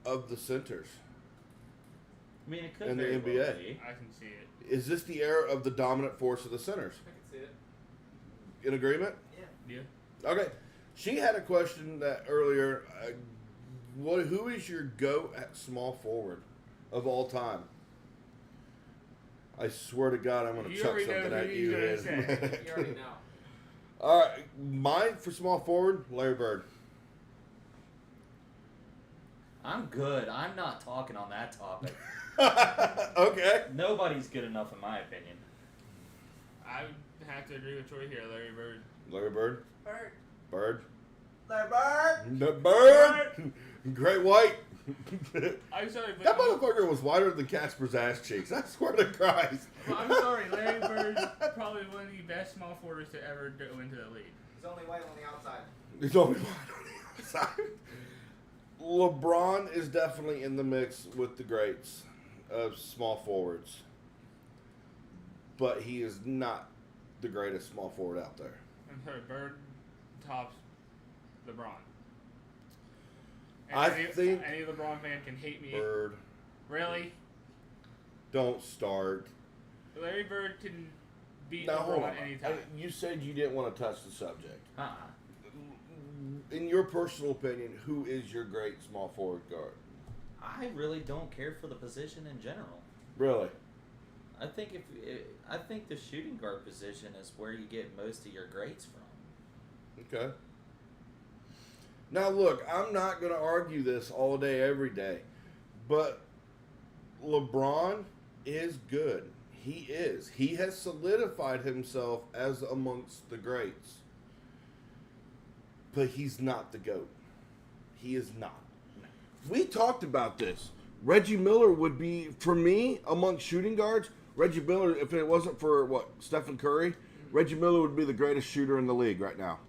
of the centers I mean, it could in the very NBA? well be. I can see it. Is this the era of the dominant force of the centers? I can see it. In agreement? Yeah. Okay. She had a question that earlier. Who is your GOAT at small forward of all time? I swear to God, I'm going to You chuck already know something who at he's you. gonna Ed. say. You already know. All right. Mine for small forward, Larry Bird. I'm good. I'm not talking on that topic. Okay. Nobody's good enough, in my opinion. I would have to agree with Troy here, Larry Bird. Larry Bird. Bird. Bird. Larry Bird. The Bird. Great White. I'm sorry, but That motherfucker was whiter than Casper's ass cheeks. I swear to Christ. Well, I'm sorry, Larry Bird's probably one of the best small forwards to ever go into the league. He's only white on the outside. There's only one on the outside. LeBron is definitely in the mix with the greats of small forwards. But he is not the greatest small forward out there. I'm sorry, Bird tops LeBron. I any, think any LeBron fan can hate me. Bird, Really? don't start. Larry Bird can beat Now, hold LeBron on. anytime. You said you didn't want to touch the subject. Uh-uh. In your personal opinion, who is your great small forward guard? I really don't care for the position in general. Really? I think I think the shooting guard position is where you get most of your greats from. Okay. Now, look, I'm not going to argue this all day, every day, but LeBron is good. He is. He has solidified himself as amongst the greats. But he's not the GOAT. He is not. We talked about this. Reggie Miller would be, for me, amongst shooting guards, Reggie Miller, if it wasn't for, Stephen Curry, Reggie Miller would be the greatest shooter in the league right now.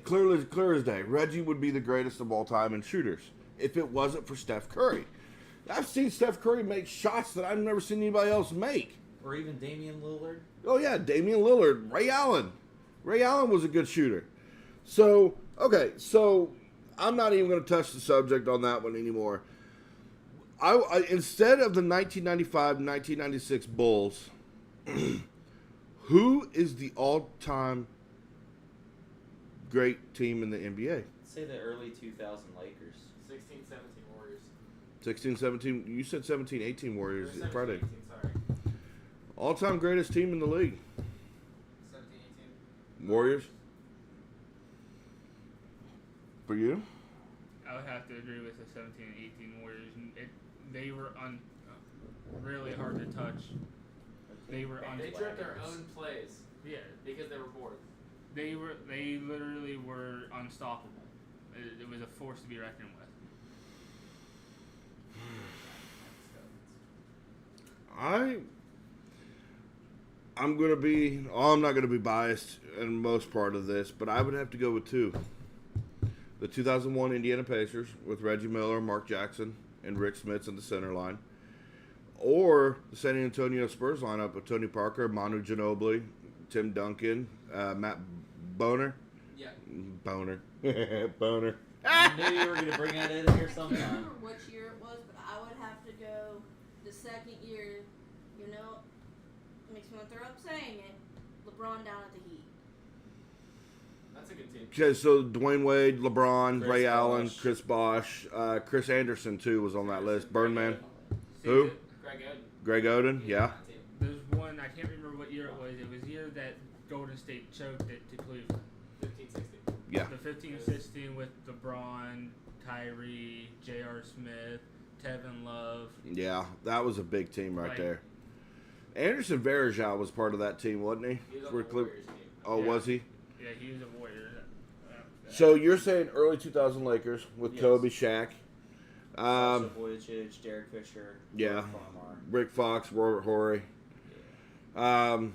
Clear as day. Reggie would be the greatest of all time in shooters if it wasn't for Steph Curry. I've seen Steph Curry make shots that I've never seen anybody else make. Or even Damian Lillard. Oh, yeah, Damian Lillard, Ray Allen. Ray Allen was a good shooter. So, okay, so I'm not even going to touch the subject on that one anymore. I instead of the 1995-1996 Bulls, who is the all-time great team in the NBA? Say the early 2000 Lakers. 16, 17 Warriors. 16, 17, you said 17, 18 Warriors 17, Friday. 18, sorry. All-time greatest team in the league. 17, 18. Warriors? For you? I would have to agree with the 17 and 18 Warriors. They were really hard to touch. They were They drew their own plays Yeah, because they were bored. they literally were unstoppable. It was a force to be reckoned with. I'm not going to be biased in most part of this, but I would have to go with two. The 2001 Indiana Pacers with Reggie Miller, Mark Jackson, and Rick Smits in the center line. Or the San Antonio Spurs lineup with Tony Parker, Manu Ginobili, Tim Duncan, Matt Boner. Yeah. Boner. Boner. I knew you were going to bring that in here I can't sometime. remember which year it was, but I would have to go the second year. You know, makes me want to throw up saying it. LeBron down at the Heat. That's a good team. Okay, so Dwayne Wade, LeBron, Chris Ray Bosh. Allen, Chris Bosh, Chris Anderson too was on that list. Birdman, See, Who? Greg Oden. Greg Oden, He's yeah. on that team. There's one, I can't remember what year it was. It was the year that Golden State choked it to Cleveland. 15-16. Yeah. The 15-16 with LeBron, Kyrie, J.R. Smith, Tevin Love. Yeah, that was a big team right Like- there. Anderson Varejao was part of that team, wasn't he? He was on For the Cle- Warriors team. Oh, Yeah. was he? Yeah, he was a Warrior. So you're saying early 2000 Lakers with Yes. Kobe, Shaq, Sasha Vujicic, Derek Fisher, yeah. Robert Farmar. Rick Fox, Robert Horry. Yeah.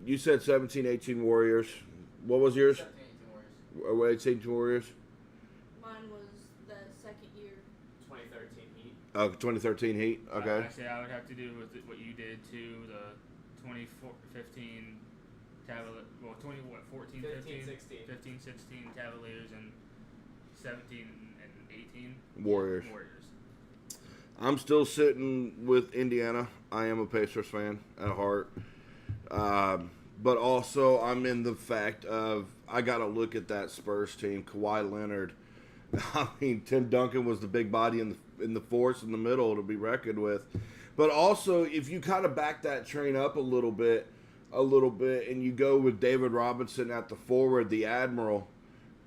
You said 17-18 Warriors. What was yours? 17, 18 Warriors. 18 Warriors? Mine was the second year. 2013 Heat. Oh, 2013 Heat. Okay. I say I would have to do with what you did to the 2015 Cavaliers. Well, 14, 15, 16. 15, 16 Cavaliers, and 17 and 18 Warriors. Warriors. I'm still sitting with Indiana. I am a Pacers fan at heart. But also, I'm in the fact of I got to look at that Spurs team. Kawhi Leonard. I mean, Tim Duncan was the big body in the force in the middle to be reckoned with. But also, if you kind of back that train up a little bit, and you go with David Robinson at the forward, the Admiral,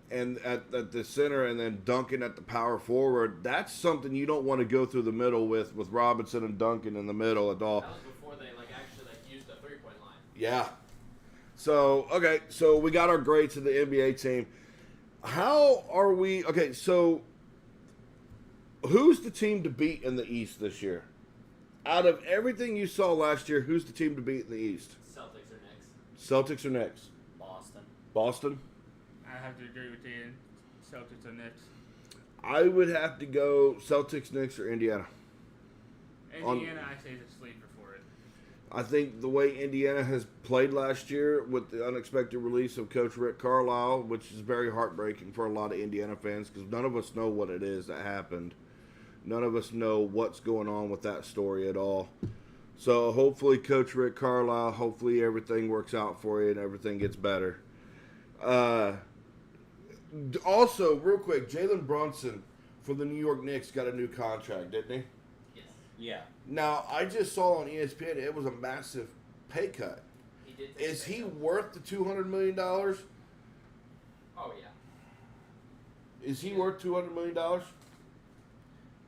and at the center, and then Duncan at the power forward, that's something you don't want to go through the middle with Robinson and Duncan in the middle at all. That was before they actually used the 3-point line. Yeah. So, okay, so we got our grades of the NBA team. How are we? Okay, so who's the team to beat in the East this year? Out of everything you saw last year, who's the team to beat in the East? Celtics or Knicks. Celtics or Knicks? Boston. Boston? I have to agree with you. Celtics or Knicks. I would have to go Celtics, Knicks, or Indiana. Indiana, I say, is a sleeper for it. I think the way Indiana has played last year with the unexpected release of Coach Rick Carlisle, which is very heartbreaking for a lot of Indiana fans because none of us know what it is that happened. None of us know what's going on with that story at all. So hopefully Coach Rick Carlisle, hopefully everything works out for you and everything gets better. Also, real quick, Jalen Brunson for the New York Knicks got a new contract, didn't he? Yes. Yeah. Now, I just saw on ESPN it was a massive pay cut. He did. take Is a he pay cut. worth the $200 million? Oh yeah. Is he worth $200 million? I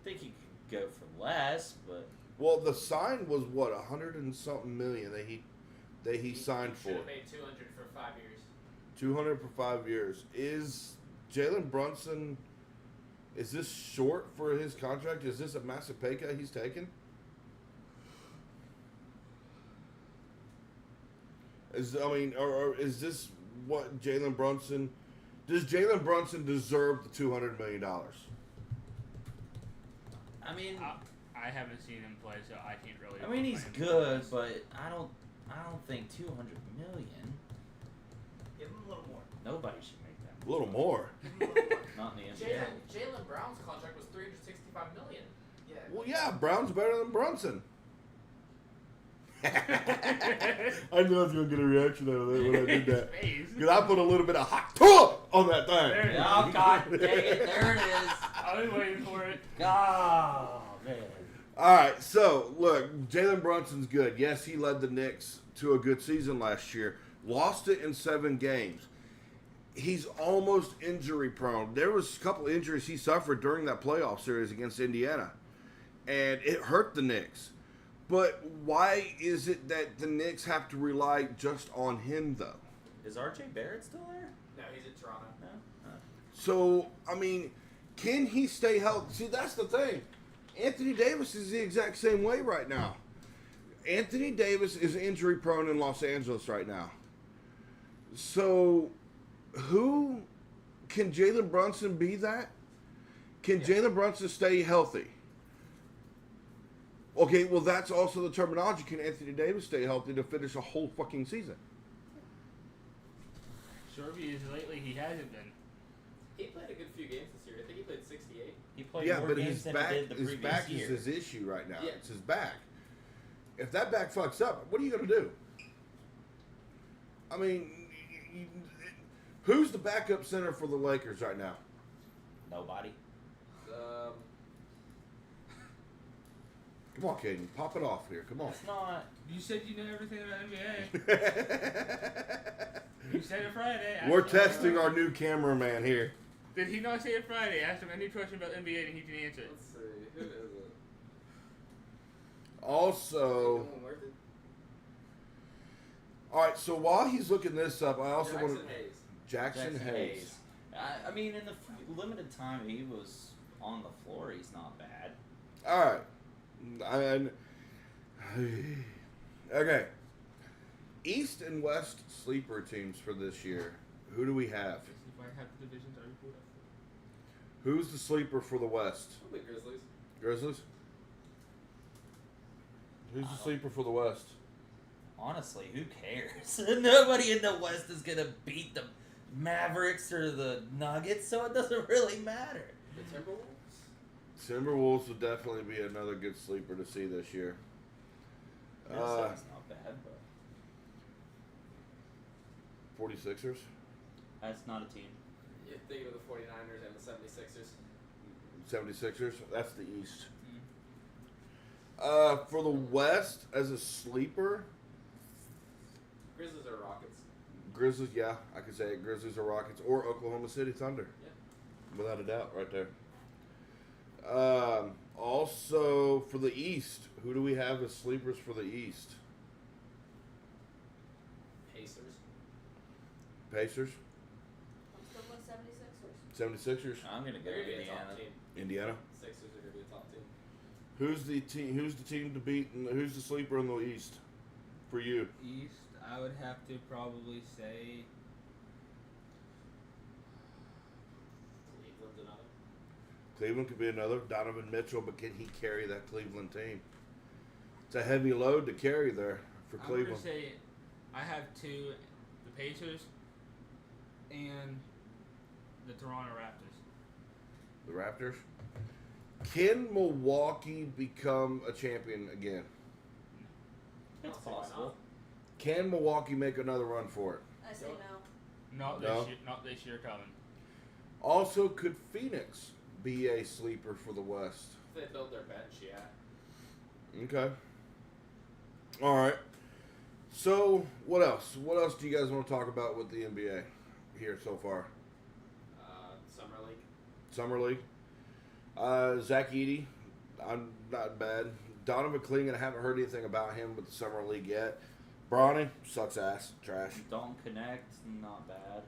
think he could go for less, but Well, the sign was what, 100 and something million that he signed for. Should have paid 200 for 5 years. 200 for 5 years. Is Jalen Brunson? Is this short for his contract? Is this a massive pay cut he's taken? Or is this what Jalen Brunson? Does Jalen Brunson deserve the $200 million? I mean, I haven't seen him play, so I can't really. I mean he's play him. good, but I don't think 200 million. Give him a little more. Nobody should make that. A little more. Give him a little more. Not in the NBA. Jalen Brown's contract was $365 million. Yeah. Well, yeah, Brown's better than Brunson. I knew I was going to get a reaction out of that when I did that. Face. Because I put a little bit of hot tuh on that thing. There it is. Oh God, dang it! There it is. I was waiting for it. Oh man. All right, so look, Jalen Brunson's good. Yes, he led the Knicks to a good season last year. Lost it in 7 games. He's almost injury prone. There was a couple injuries he suffered during that playoff series against Indiana, and it hurt the Knicks. But why is it that the Knicks have to rely just on him, though? Is RJ Barrett still there? No, he's in Toronto. No. So, I mean, can he stay healthy? See, that's the thing. Anthony Davis is the exact same way right now. Anthony Davis is injury prone in Los Angeles right now. So, who can Jalen Brunson be that? Can Jalen Brunson stay healthy? Okay, well, that's also the terminology. Can Anthony Davis stay healthy to finish a whole fucking season? Sure, because lately he hasn't been. He played a good few games this year. I think he played 68. He played Yeah, more but games his than back, he did the his previous back year. is his issue right now. Yeah. It's his back. If that back fucks up, what are you going to do? I mean, who's the backup center for the Lakers right now? Nobody. Come on, Caden. Pop it off here. Come on. It's not. You said you know everything about NBA. You said it Friday. We're Ask him testing about- our new cameraman here. Did he not say it Friday? Ask him any question about NBA and he can answer it. Let's see. Who is it? Also, Anyone worth it? all right, so while he's looking this up, I also want Jackson to... Hayes. Jackson Hayes. I mean, in the limited time he was on the floor, he's not bad. All right. Okay. East and West sleeper teams for this year. Who do we have? If I have the divisions already pulled up. Who's the sleeper for the West? Probably Grizzlies. Grizzlies? Who's the sleeper for the West? Honestly, who cares? Nobody in the West is gonna beat the Mavericks or the Nuggets, so it doesn't really matter. The Timberwolves. Timberwolves would definitely be another good sleeper to see this year. Minnesota's not bad, but 46ers? that's not a team. You're thinking of the 49ers and the 76ers. 76ers? That's the East. For the West, as a sleeper, Grizzlies or Rockets. Grizzlies, yeah, I could say it. Grizzlies or Rockets or Oklahoma City Thunder. Yeah. Without a doubt, right there. Also, for the East, who do we have as sleepers for the East? Pacers. Pacers? I'm still going 76ers. 76ers? I'm gonna go They're gonna be a Indiana. top team. Indiana? Sixers are gonna be a top team. Who's the team to beat and who's the sleeper in the East for you? East, I would have to probably say Cleveland's another. Cleveland could be another. Donovan Mitchell, but can he carry that Cleveland team? It's a heavy load to carry there for I'm gonna Cleveland. say I have two, the Pacers and the Toronto Raptors. The Raptors. Can Milwaukee become a champion again? It's I don't see why possible. not. Can Milwaukee make another run for it? I say Nope. no. Not No. this year. Not this year coming. Also, could Phoenix be a sleeper for the West? If they build their bench, yeah. Okay. All right. So, what else? What else do you guys want to talk about with the NBA here so far? Summer League. Summer League. Zach Edey, I'm not bad. Donovan Clingan, I haven't heard anything about him with the Summer League yet. Bronny, sucks ass, trash. Don't connect, not bad.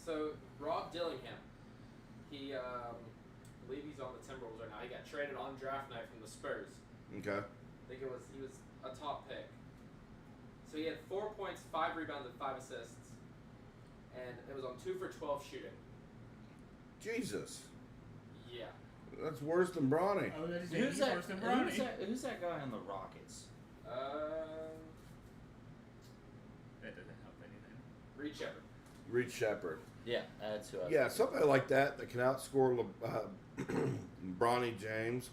So Rob Dillingham, he I believe he's on the Timberwolves right now. He got traded on draft night from the Spurs. Okay. I think he was a top pick. So he had 4 points, 5 rebounds, and 5 assists, and it was on 2 for 12 shooting. Jesus. Yeah. That's worse than Bronny. Oh, that's Who's that? worse than Bronny. Who's that guy on the Rockets? That doesn't help anything. Reed Shepard. Reed Shepard. Yeah, that's who I was Yeah, somebody like that can outscore Bronny James.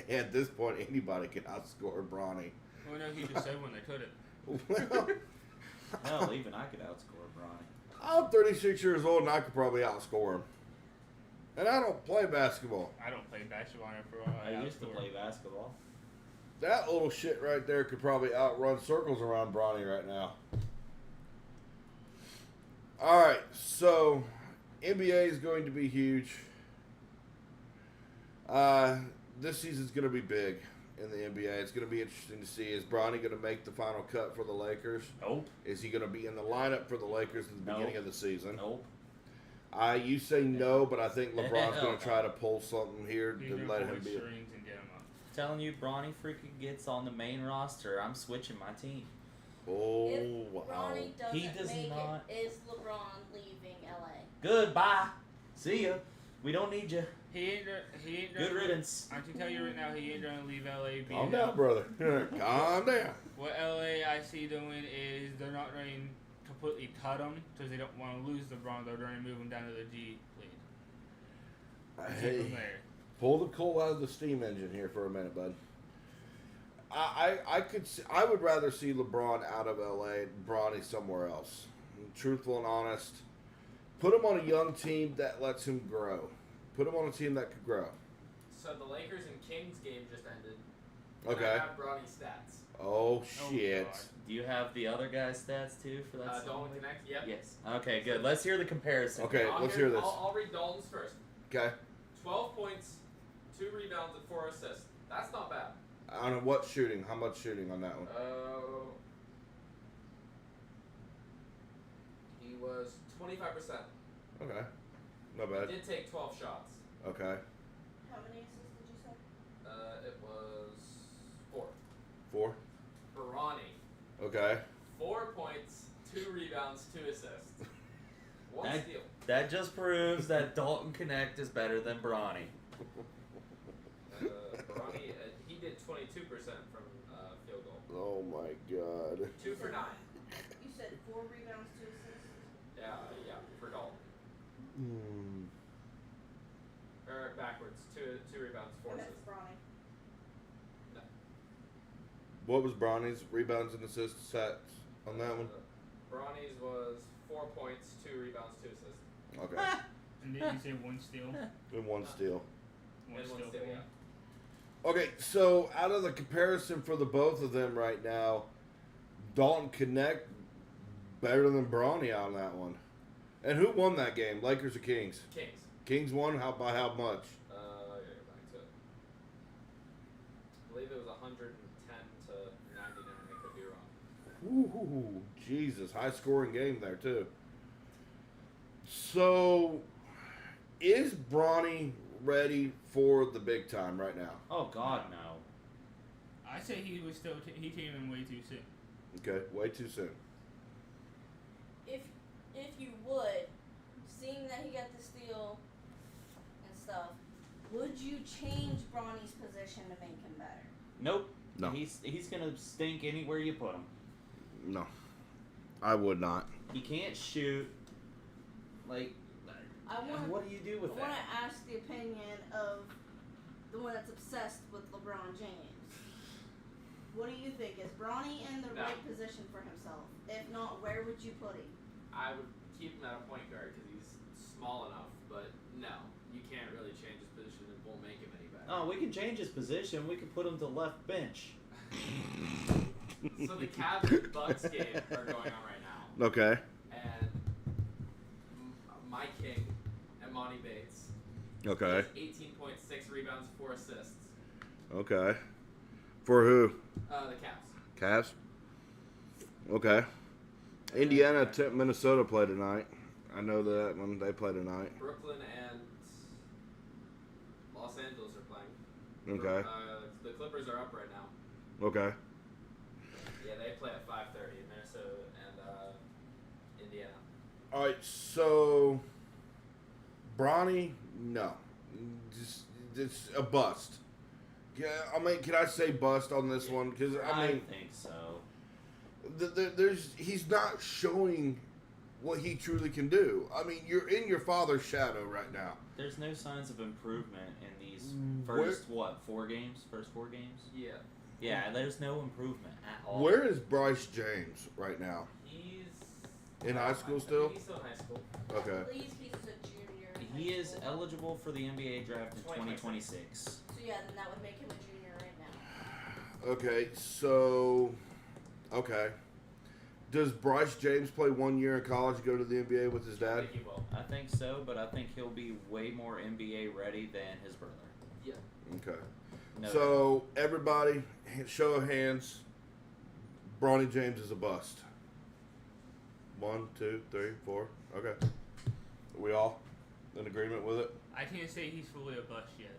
At this point, anybody can outscore Bronny. Well, no, he just said when they couldn't. Well, Hell, even I could outscore Bronny. I'm 36 years old and I could probably outscore him. And I don't play basketball. I don't play basketball for I used to play basketball. That little shit right there could probably outrun circles around Bronny right now. All right, so NBA is going to be huge. This season's going to be big in the NBA. It's going to be interesting to see. Is Bronny going to make the final cut for the Lakers? Nope. Is he going to be in the lineup for the Lakers at the Nope. beginning of the season? Nope. You say no, but I think LeBron's going to try to pull something here He's to gonna let pull him his be. strings and get him up. telling you, Bronny freaking gets on the main roster, I'm switching my team. Oh, If wow. Ronnie doesn't He does make not. it, is LeBron leaving LA? Goodbye. See ya. We don't need you. He ain't Good riddance. I can tell you right now, he ain't gonna leave LA. Calm down, brother. Calm down. What LA I see doing is they're not going to completely cut him because they don't want to lose LeBron. They're going to move him down to the G League. Hey, From there. pull the coal out of the steam engine here for a minute, bud. I would rather see LeBron out of LA and Bronny somewhere else. Truthful and honest. Put him on a young team that lets him grow. Put him on a team that could grow. So the Lakers and Kings game just ended. Okay. I have Bronny's stats. Oh shit. God. Do you have the other guy's stats too for that? Dalton Connect. Yep. Yes. Okay, good. Let's hear the comparison. Okay, let's hear this. I'll read Dalton's first. Okay. 12 points, 2 rebounds, and 4 assists. That's not bad. I don't know what shooting. How much shooting on that one? He was 25%. Okay. Not He bad. did take 12 shots. Okay. How many assists did you say? It was 4. 4. Bronny, Okay. 4 points, 2 rebounds, 2 assists. 1 That- steal. That just proves that Dalton Connect is better than Bronny. Bronny, he did 22% from field goal. Oh my god. 2 for 9. You said 4 rebounds, 2 assists. Yeah, for Dalton. Hmm. Or backwards. 2 rebounds, 4 And that's assists. Bronny. What was Bronny's rebounds and assists stats on that one? Bronny's was 4 points, 2 rebounds, 2 assists. Okay. And did you say 1 steal? And 1 steal. One And 1 steal. steal, for yeah. him? Okay, so out of the comparison for the both of them right now, Dalton Connect better than Bronny on that one. And who won that game? Lakers or Kings? Kings. Kings won. By how much? I gotta go back to it. I believe it was 110 to 99. I could be wrong. Ooh, Jesus, high scoring game there too. So, is Bronny ready for the big time right now? Oh God, no. I say he came in way too soon. Okay, way too soon. If you would, seeing that he got the steal and stuff, would you change Bronny's position to make him better? Nope. No. He's gonna stink anywhere you put him. No, I would not. He can't shoot. Like, what do you do with I that? want to ask the opinion of the one that's obsessed with LeBron James. What do you think? Is Bronny in the No. right position for himself? If not, where would you put him? I would keep him at a point guard because he's small enough, but no, you can't really change his position. It won't make him any better. Oh, we can change his position. We can put him to left bench. So the Cavs and Bucks game are going on right now, Okay. and my king, Emoni Bates, Okay. has 18 points, 6 rebounds, 4 assists. Okay. For who? The Cavs. Cavs? Okay. Indiana, Minnesota play tonight. I know that one. They play tonight. Brooklyn and Los Angeles are playing. Okay. The Clippers are up right now. Okay. Yeah, they play at 5:30 in Minnesota and Indiana. All right. So, Bronny, no, just a bust. Yeah, I mean, can I say bust on this one? Because I mean, think so. he's not showing what he truly can do. I mean, you're in your father's shadow right now. There's no signs of improvement in these Where- first 4 games? First 4 games? Yeah, Yeah, there's no improvement at all. Where is Bryce James right now? he's In high school I still? think he's still in high school. Okay. I believe he's a junior. in He high is school. eligible for the NBA draft in 2026. 2026. So yeah, then that would make him a junior right now. Okay, so okay. Does Bryce James play 1 year in college, go to the NBA with his I dad? think he will. I think so, but I think he'll be way more NBA ready than his brother. Yeah. Okay. No So everybody, show of hands. Bronny James is a bust. 1, 2, 3, 4. Okay. Are we all in agreement with it? I can't say he's fully a bust yet.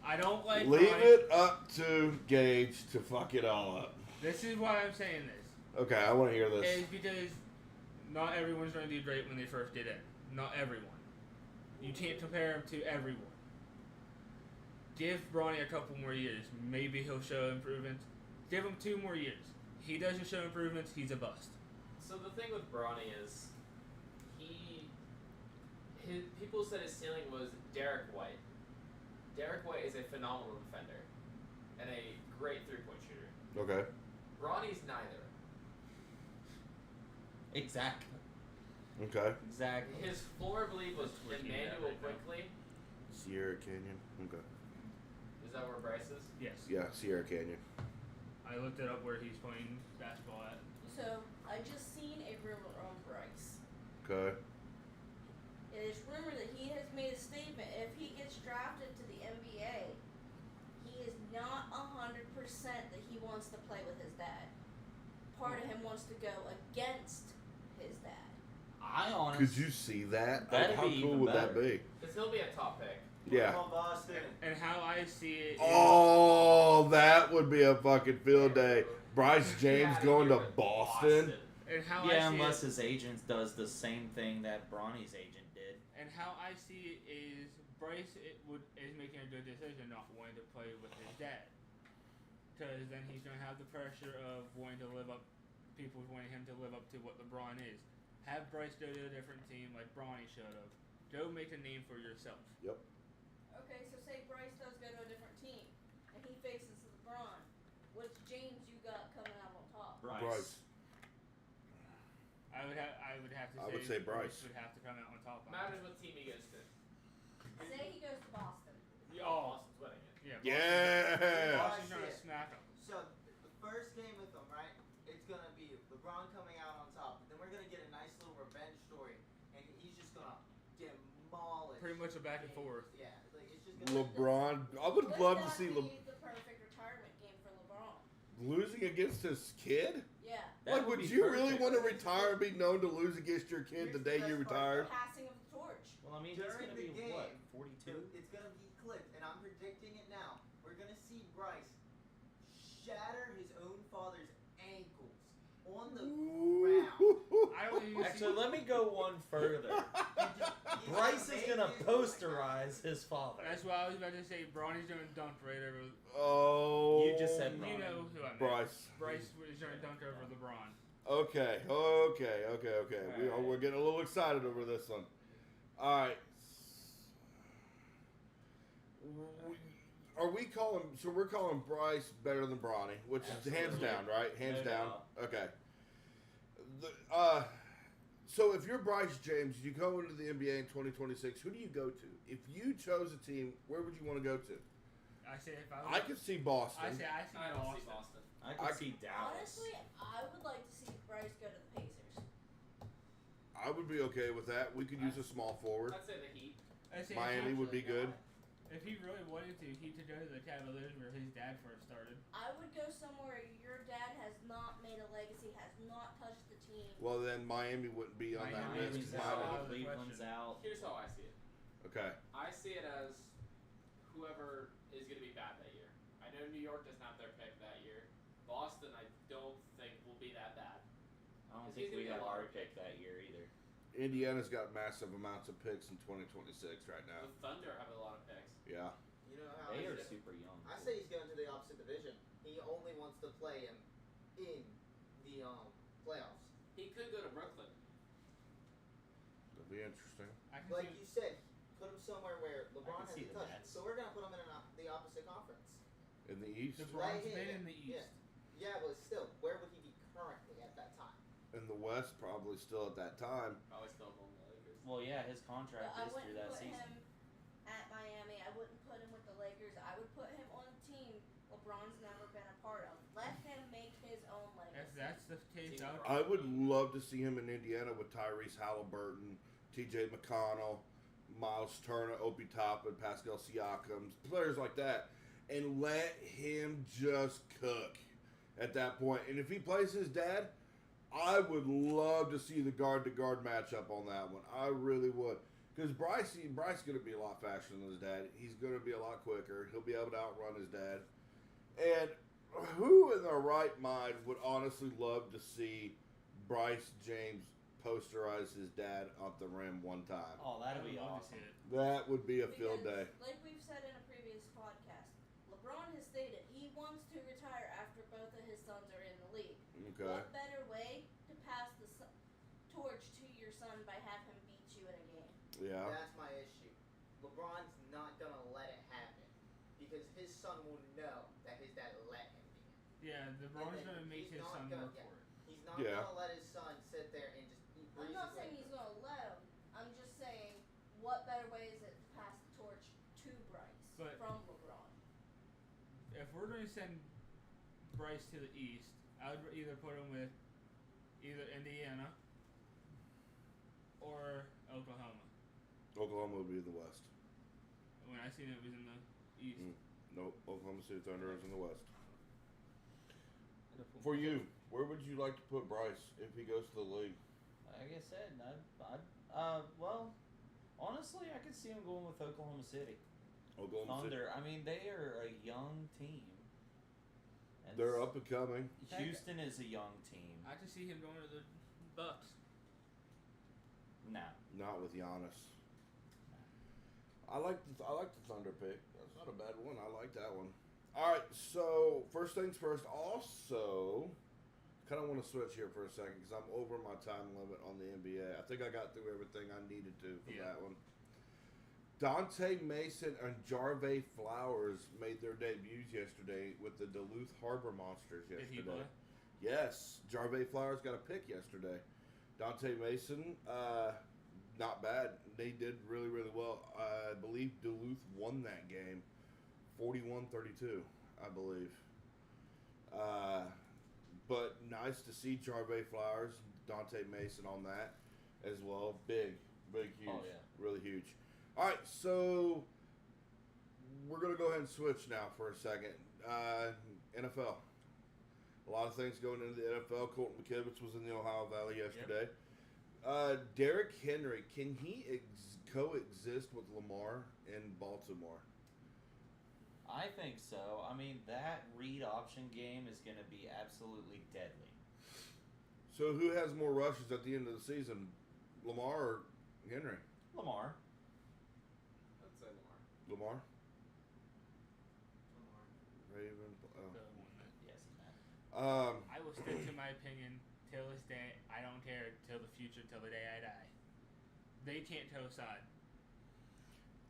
I don't like Leave Bronny. it up to Gage to fuck it all up. This is why I'm saying this. Okay, I want to hear this. Is because not everyone's going to do great when they first get in. Not everyone. You can't compare them to everyone. Give Bronny a couple more years. Maybe he'll show improvements. Give him 2 more years. He doesn't show improvements, he's a bust. So the thing with Bronny is, people said his ceiling was Derek White. Derek White is a phenomenal defender and a great 3-point shooter. Okay. Bronny's neither. Exactly. Okay. Exactly. His floor, I believe, was That's what he Emmanuel had right now. Quickly. Sierra Canyon. Okay. Is that where Bryce is? Yes. Yeah, Sierra Canyon. I looked it up where he's playing basketball at. So I just seen a rumor on Bryce. Okay. It is rumored that he has made a statement. If he gets drafted to the NBA, he is not 100% that he wants to play with his dad. Part of him wants to go against his dad. I honestly. Could you see that? That'd How be cool even would that better. be? Because he'll be a top pick. Yeah. Come on, Boston. And how I see it is, Oh, that would be a fucking field day. Bryce James Yeah, going to you're with Boston. and how Yeah, I see unless it, his agent does the same thing that Bronny's agent did. and how I see it is Bryce is making a good decision not wanting to play with his dad. Because then he's going to have the pressure of wanting to live up, people wanting him to live up to what LeBron is. Have Bryce go to a different team like Bronny should have. Go make a name for yourself. Yep. Okay, so say Bryce does go to a different team, and he faces LeBron. Which James you got coming out on top? Bryce. I would have to say. I would say Bryce. would have to come out on top. Matters what team he goes to. Say he goes to Boston. Oh, Boston's winning it. yeah. Yeah. Boston's trying to smack him. So the first game with them, right? It's gonna be LeBron coming out on top. Then we're gonna get a nice little revenge story, and he's just gonna demolish. Pretty much a back and forth. Yeah, like it's just gonna. LeBron. I would Would love to that see be the perfect retirement game for LeBron? losing against his kid. Yeah. That Like, would be you really perfect. want to retire and be known to lose against your kid the day you Here's the best part. retired? Passing of the torch. Well, I mean, he's During gonna the be what, game, 42? It's gonna be clipped, and I'm predicting it now. We're gonna see Bryce shatter his own father's ankles on the ground. I don't even Actually, see. let me go one further. He's Bryce gonna is gonna make his posterize his father. That's what I was about to say. Bronny's doing dunk right over. Oh. You just said You Bronny. know who I meant. Bryce. Bryce was doing dunk over LeBron. Okay. We're getting a little excited over this one. All right. Are we calling? So we're calling Bryce better than Bronny, which is hands Absolutely. down, right? Hands No down. doubt. Okay. So if you're Bryce James, you go into the NBA in 2026. Who do you go to? If you chose a team, where would you want to go to? I say if I I could see Boston. I see I don't see Boston. Boston. I could see Dallas. Honestly, I would like to see Bryce go to the Pacers. I would be okay with that. We could use a small forward. I'd say the Heat. I say Miami would be good. If he really wanted to, he could go to the Cavaliers where his dad first started. I would go somewhere your dad has not made a legacy, has not touched the team. Well, then Miami wouldn't be on that Miami's list. out. out. of the Cleveland's question. out. Here's how I see it. Okay. I see it as whoever is going to be bad that year. I know New York doesn't have their pick that year. Boston, I don't think will be that bad. I don't Is think he we gonna have be a our lottery pick that year either. Indiana's got massive amounts of picks in 2026 right now. The Thunder have a lot of picks. Yeah. You know how They I are see it? super young. I say he's going to the opposite division. He only wants to play him in the playoffs. He could go to Brooklyn. That'll be interesting. I can Like see. you said, put him somewhere where LeBron can see hasn't the touched. Nets. So we're going to put him in the opposite conference. In the East. LeBron's Right, been yeah, in the yeah. East. Yeah, but still, where would he be currently at that time? In the West, probably still at that time. Probably still going to the Lakers. Well, yeah, his But contract I is through wouldn't that put season. him at Miami. I wouldn't put him with the Lakers. I would put him on a team LeBron's never been a part of. Let him make his own legacy. If that's the case, Team I would love to see him in Indiana with Tyrese Halliburton, T.J. McConnell, Miles Turner, Opie Toppin, Pascal Siakam, players like that, and let him just cook at that point. And if he plays his dad, I would love to see the guard-to-guard matchup on that one. I really would. Because Bryce going to be a lot faster than his dad. He's going to be a lot quicker. He'll be able to outrun his dad. And who in their right mind would honestly love to see Bryce James posterize his dad up the rim one time? Oh, that'd be I would love to awesome. see it. That would be a field day. Like we've said in a previous podcast, LeBron has stated he wants to retire after both of his sons are in the league. Okay. What better way to pass the torch to your son by having him beat you in a game? Yeah. That's my issue. LeBron's not gonna let it happen because his son will know that his dad let him beat him. Yeah, LeBron's And then going to make he's his not son gonna- work yeah. for it. He's not Yeah. gonna let his son sit there and just eat I'm breezes not saying like he's going to let him. I'm just saying, what better way is it to pass the torch to Bryce But- from LeBron? If we're going to send Bryce to the East, I would either put him with either Indiana or Oklahoma. Oklahoma would be the West. When I seen it was in the East. Nope. Oklahoma City Thunder is in the West. For you, where would you like to put Bryce if he goes to the league? Like I said, well, honestly, I could see him going with Oklahoma City Oklahoma City. Thunder. I mean, they are a young team. And They're up and coming. Houston is a young team. I just see him going to the Bucks. No. Not with Giannis. I like the Thunder pick. That's not a bad one. I like that one. All right. So first things first. Also, kind of want to switch here for a second because I'm over my time limit on the NBA. I think I got through everything I needed to for that one. Dante Mason and Jarvey Flowers made their debuts yesterday with the Duluth Harbor Monsters Did he yesterday. play? Yes, Jarvey Flowers got a pick yesterday. Dante Mason, not bad. They did really, really well. I believe Duluth won that game 41-32, I believe. But nice to see Jarvey Flowers, Dante Mason on that as well. Big, huge. Oh, yeah. Really huge. All right, so we're going to go ahead and switch now for a second. NFL. A lot of things going into the NFL. Colton McKivitz was in the Ohio Valley yesterday. Derrick Henry, can he coexist with Lamar in Baltimore? I think so. I mean, that read option game is going to be absolutely deadly. So who has more rushes at the end of the season, Lamar or Henry? Lamar. I'd say Lamar. Lamar? Lamar. Raven. The one that- Yes, Matt. I will stick to my opinion till this day. I don't care till the future, till the day I die. They can't toe side.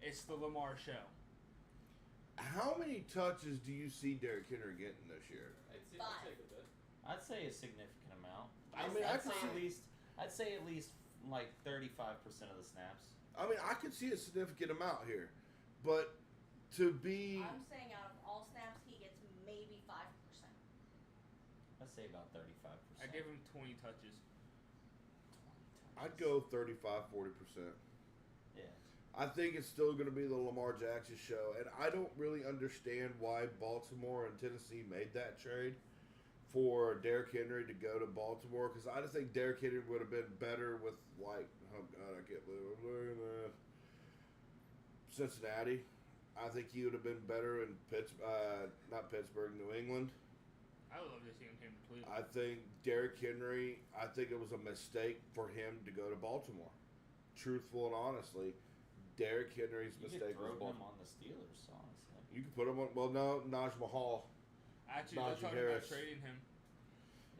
It's the Lamar show. How many touches do you see Derrick Henry getting this year? I'd say a good bit. I'd say a significant amount. I mean, I I'd could say see- at least. I'd say at least like 35% of the snaps. I mean, I could see a significant amount here, but to be I'm saying out of all snaps, he gets maybe 5%. I'd say about 35%. I give him 20 touches. 20 I'd go 35-40%. Yeah. I think it's still going to be the Lamar Jackson show, and I don't really understand why Baltimore and Tennessee made that trade for Derrick Henry to go to Baltimore, because I just think Derrick Henry would have been better with, like, oh God, I can't believe I'm looking at Cincinnati. I think he would have been better in not Pittsburgh, New England. I would love to see him came to Cleveland. I think Derrick Henry, I think it was a mistake for him to go to Baltimore. Truthful and honestly, Derrick Henry's You mistake could throw was him Baltimore. on the Steelers, honestly. You could put him on. Well, no, Najee Mahal. Actually, Najee they're talking Harris. about trading him.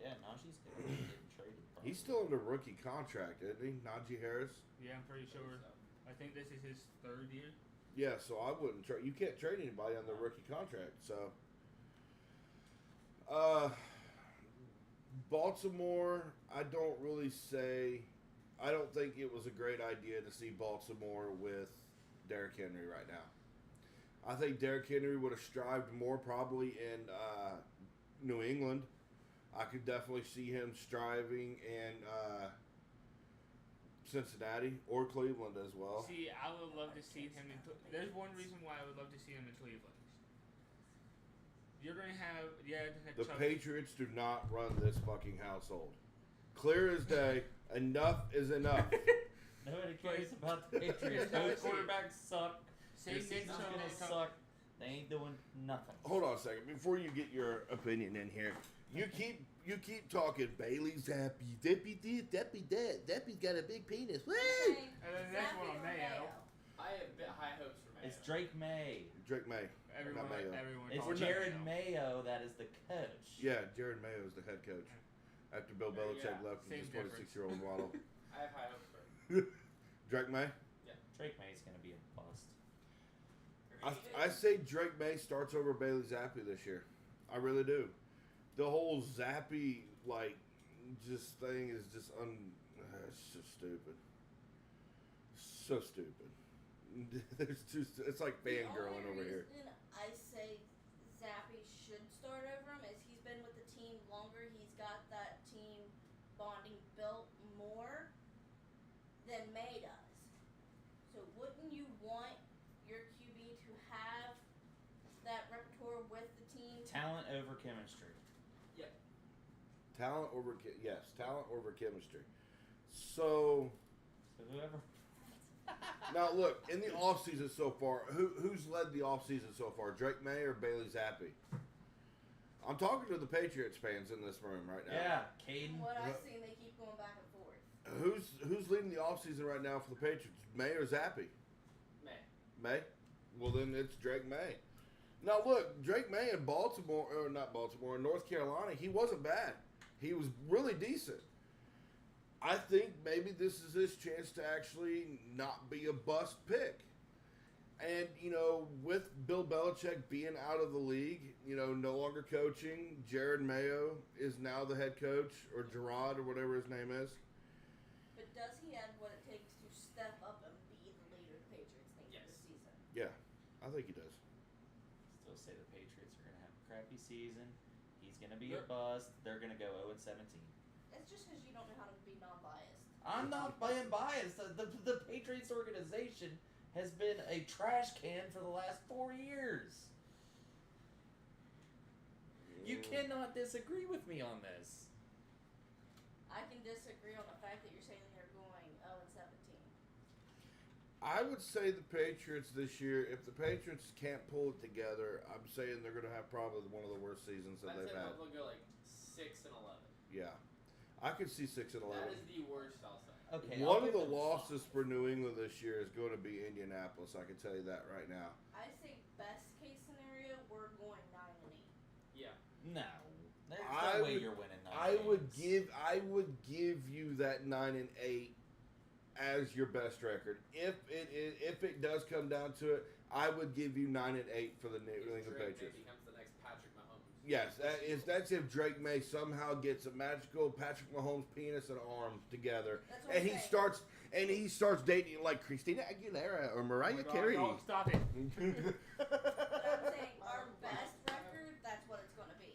Yeah, Najee's getting traded. Probably. He's still under rookie contract, isn't he? Najee Harris. Yeah, I'm pretty sure. I think this is his third year. Yeah, so I wouldn't trade. You can't trade anybody on their rookie contract. So, Baltimore, I don't really say. I don't think it was a great idea to see Baltimore with Derrick Henry right now. I think Derrick Henry would have strived more probably in New England. I could definitely see him striving in Cincinnati or Cleveland as well. See, I would love to see him in. There's one reason why I would love to see him in Cleveland. You're gonna have The Patriots do not run this fucking household. Clear as day. Enough is enough. Nobody cares about the Patriots. Those quarterbacks suck. Say Their Nick season's Chubb gonna is com- suck. They ain't doing nothing. Hold on a second before you get your opinion in here. You keep talking Bailey Zappi, Deppy this, Deppy that. Deppy's got a big penis. Woo! Saying And then the next Zappy one on or Mayo. I have bit high hopes for Mayo. It's Drake May. Drake May. Everyone, Not Mayo. everyone. It's calls Jared him Mayo that is the coach. Yeah, Jared Mayo is the head coach after Bill Yeah, Belichick left same and just difference. 26-year-old model. I have high hopes for him. Drake May. Drake May's gonna be a bust. I say Drake May starts over Bailey Zappi this year. I really do. The whole Zappi just thing is just it's so stupid. So stupid. There's just it's like fangirling over here. The only reason I say Zappy should start over him is he's been with the team longer. He's got that team bonding built more than May does. So wouldn't you want your QB to have that repertoire with the team? Talent over chemistry. Talent over talent over chemistry. So So whoever. now look, in the offseason so far, who's led the offseason so far? Drake May or Bailey Zappi? I'm talking to the Patriots fans in this room right now. Yeah, Caden. From what I've What? seen, they keep going back and forth. Who's leading the offseason right now for the Patriots? May or Zappi? May? Well, then it's Drake May. Now, look, Drake May in Baltimore, or not Baltimore, in North Carolina, he wasn't bad. He was really decent. I think maybe this is his chance to actually not be a bust pick. And, with Bill Belichick being out of the league, no longer coaching, Jared Mayo is now the head coach, or Gerard, or whatever his name is. But does he have what it takes to step up and be the leader the Patriots need Yes. this season? Yeah, I think he does. Still say the Patriots are gonna have a crappy season. He's gonna be a bust. They're gonna go 0-17. It's just because you don't know how to be non-biased. I'm not being biased. The Patriots organization has been a trash can for the last 4 years. You cannot disagree with me on this. I can disagree on the fact that you're saying they're going 0-17. I would say the Patriots this year, if the Patriots can't pull it together, I'm saying they're going to have probably one of the worst seasons that I'd they've say had. they'll go 6-11. Yeah. I could see 6-11. That is the worst, I'll say. Okay. One I'll of the give them losses some. for New England this year is going to be Indianapolis. I can tell you that right now. I say best case scenario, we're going 9-8. Yeah. No, there's I no way would- you're winning 9 I would games. give you that 9-8 as your best record. If it does come down to it, I would give you 9-8 for the New England Drake May Patriots. becomes the next Patrick Mahomes. Yes, that's if Drake May somehow gets a magical Patrick Mahomes penis and arms together, That's what and I'm saying. he starts dating like Christina Aguilera or Mariah Carey. Oh, stop it. But I'm saying our best record, that's what it's going to be.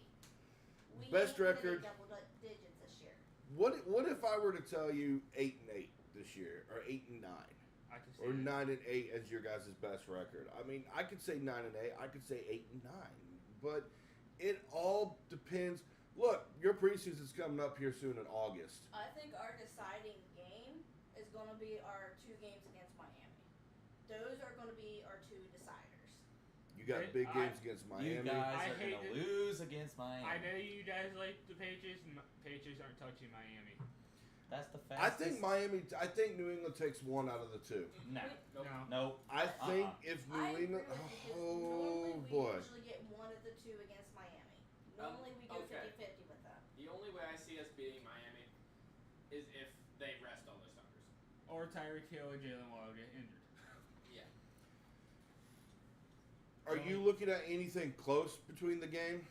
We Best ain't gonna be record. double digits this year. What if I were to tell you 8-8 this year, or 8-9, I can see or it. 9-8 as your guys' best record? I mean, I could say 9-8, I could say 8-9, but it all depends. Look, your preseason's coming up here soon in August. I think our deciding game is going to be our 2 games against Miami. Those are going to be our 2 deciders. You got Hey, big I- games against You Miami. guys I are hate gonna it. lose against Miami. I know you guys like the Patriots, and Patriots aren't touching Miami. That's the I fastest. think New England takes one out of the 2. No. Nope. No. Nope. I think if New I agree England, with you because oh normally we boy, usually get 1 of the 2 against Miami. Normally we do okay. 50-50 with them. The only way I see us beating Miami is if they rest all their starters. Or Tyreek Hill or Jalen Waddle get injured. Yeah. are you looking at anything close between the game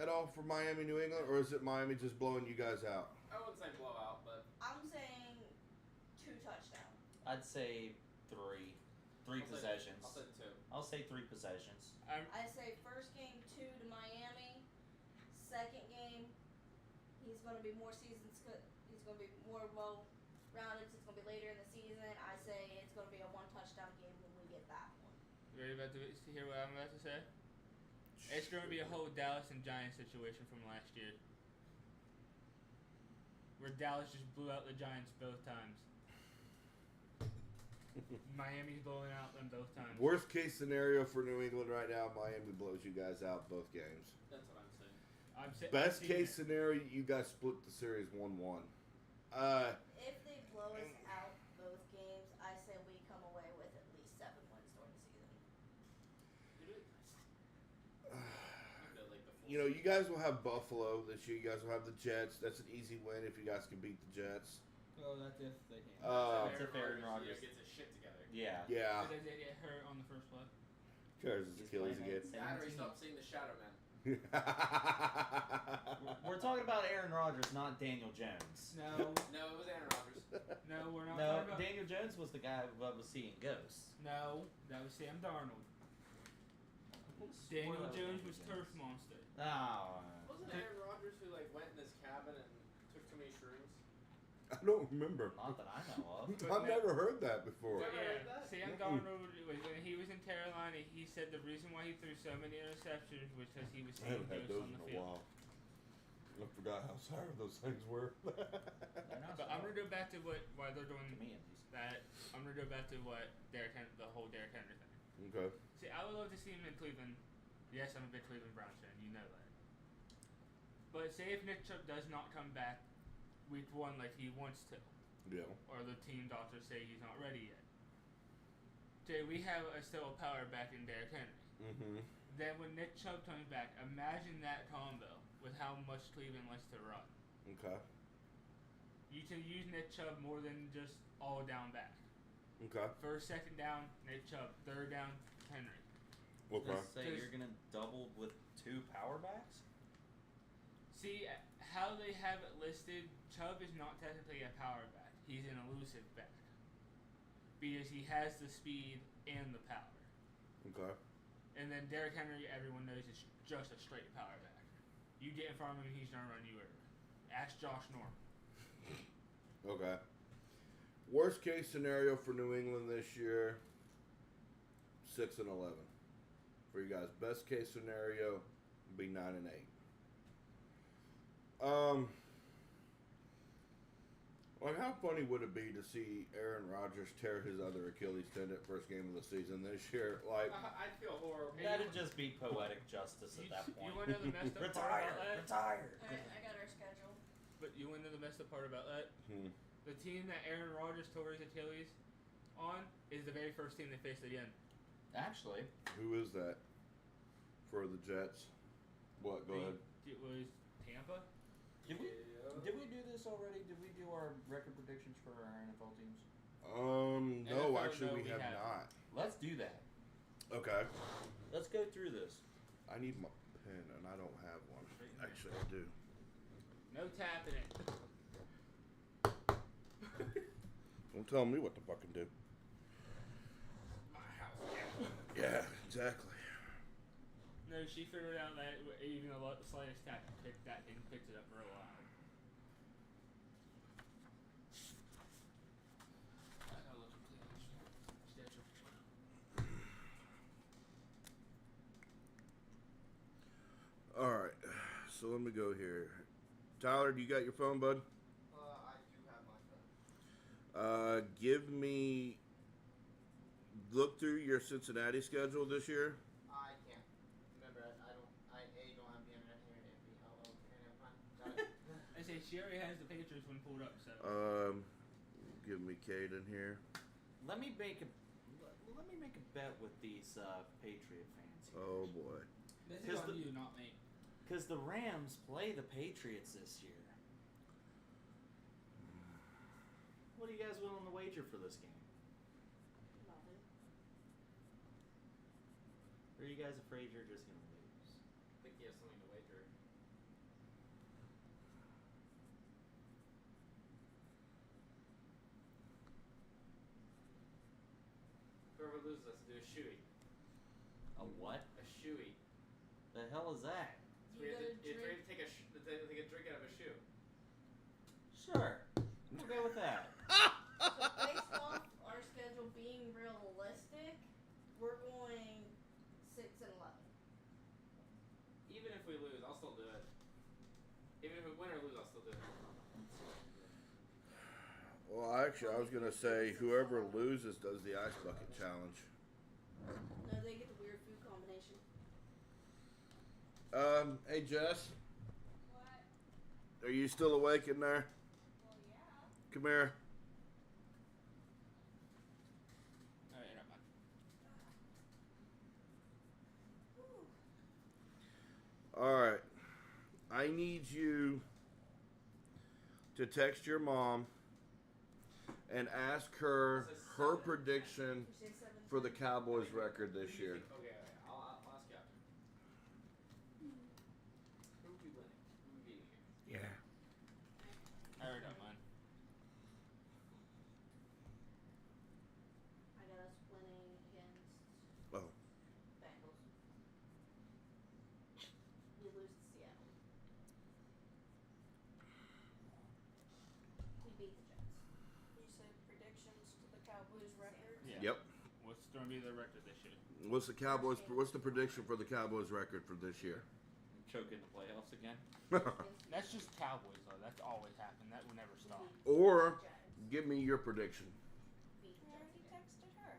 at all for Miami, New England, or is it Miami just blowing you guys out? I wouldn't say blowout, but I'm saying 2 touchdowns. I'd say 3. 3 I'll say- possessions. I'll say 2. I'll say 3 possessions. I say first game 2 to Miami. Second game, he's going to be more seasons. He's going to be more well-rounded. So it's going to be later in the season. I say it's going to be a 1 touchdown game when we get that one. You ready about to hear what I'm about to say? It's going to be a whole Dallas and Giants situation from last year, where Dallas just blew out the Giants both times. Miami's blowing out them both times. Worst case scenario for New England right now, Miami blows you guys out both games. That's what I'm saying. Best case scenario, you guys split the series 1-1. If they blow us out both games, I say we come away with at least 7 wins during the season. You know, you guys will have Buffalo this year. You guys will have the Jets. That's an easy win if you guys can beat the Jets. Oh, that's if they can. That's if Aaron Rodgers gets his shit together. Yeah. Yeah. Did they get hurt on the first play? Cares his He's Achilles playing again. at Battery, stop seeing the Shadow Man. We're talking about Aaron Rodgers, not Daniel Jones. No, No, it was Aaron Rodgers. no, we're not No, talking about. Daniel Jones was the guy who was seeing ghosts. No, that was Sam Darnold. Daniel Jones was Turf Monster. Oh. Wasn't Aaron Rodgers who like went in his cabin and took too many shrooms? I don't remember. Not that I know of. I've never heard that before. But Never yeah, heard that? Sam Darnold, when he was in Carolina, he said the reason why he threw so many interceptions was because he was I seeing haven't had ghosts those on in the a field. while. I forgot how sour those things were. They're not But I'm gonna go back to why they're doing to me at least. that. I'm gonna go back to what the whole Derrick Henry thing. Okay. See, I would love to see him in Cleveland. Yes, I'm a big Cleveland Browns fan. You know that. But say if Nick Chubb does not come back week 1 like he wants to, Yeah. or the team doctors say he's not ready yet. Jay, we have still a power back in Derrick Henry. Mm-hmm. Then when Nick Chubb comes back, imagine that combo with how much Cleveland likes to run. Okay. You can use Nick Chubb more than just all down back. Okay. First, second down, Nick Chubb. Third down, Henry. Okay. Let's say you're gonna double with 2 power backs. See how they have it listed. Chubb is not technically a power back. He's an elusive back because he has the speed and the power. Okay. And then Derrick Henry, everyone knows, is just a straight power back. You get in front of him, he's gonna run you over. Ask Josh Norman. Okay. Worst case scenario for New England this year, 6-11. For you guys, best case scenario would be 9-8. Like, how funny would it be to see Aaron Rodgers tear his other Achilles tendon first game of the season this year? Like, I'd feel horrible. That'd just be poetic justice at that You point. want to know the messed up part about that? Retire. Alright, I got our schedule. But you want to know the messed up part about that? The team that Aaron Rodgers tore his Achilles on is the very first team they faced again. Actually, who is that for the Jets? What? Go ahead. It was Tampa. did we do this already? Did we do our record predictions for our NFL teams? No, NFL, actually, no, we we have haven't. not. Let's do that. Okay. Let's go through this. I need my pen, and I don't have one. Actually, I do. No tapping it. Don't tell me what to fucking do. My house. Yeah, exactly. No, she figured out that even the slightest tap picked that thing picked it up real loud. I gotta look and clean All right, so let me go here. Tyler, do you got your phone, bud? I do have my phone. Give me. Look through your Cincinnati schedule this year. I can't. Remember, I don't have the internet here, and B, internet plan. Got it. I say she already has the Patriots one pulled up, so. Give me Caden here. Let me make a bet with these Patriot fans. Here. Oh boy. This is 'cause on the- you, not me. Because the Rams play the Patriots this year. What are you guys willing to wager for this game? Nothing. Or are you guys afraid you're just going to lose? I think he has something to wager. Whoever loses has to do a shoey. A what? A shoey. The hell is that? So we You have to, gotta it's where you drink. take a drink out of a shoe. Sure. We'll go with that. So based off our schedule being realistic, we're going 6-11. Even if we lose, I'll still do it. Even if we win or lose, I'll still do it. Well, actually, I was gonna say whoever loses does the ice bucket challenge. No, they get the weird food combination. Hey Jess, What? are you still awake in there? Well, yeah. Come here. Alright, never mind. All right. I need you to text your mom and ask her her prediction You say 7. for the Cowboys record this year. Okay, I'll ask you after. Who would be winning? Who would be beating you? Yeah. I already got mine. I got us winning against Oh. Bengals. We lose to Seattle. We beat the Jets. You said predictions to the Cowboys record? Yeah. Yep. What's going to be the record this year? What's the Cowboys? What's the prediction for the Cowboys record for this year? Choke in the playoffs again. That's just Cowboys, though. That's always happened. That will never stop. Or give me your prediction. Beat the I Jets already again. texted her.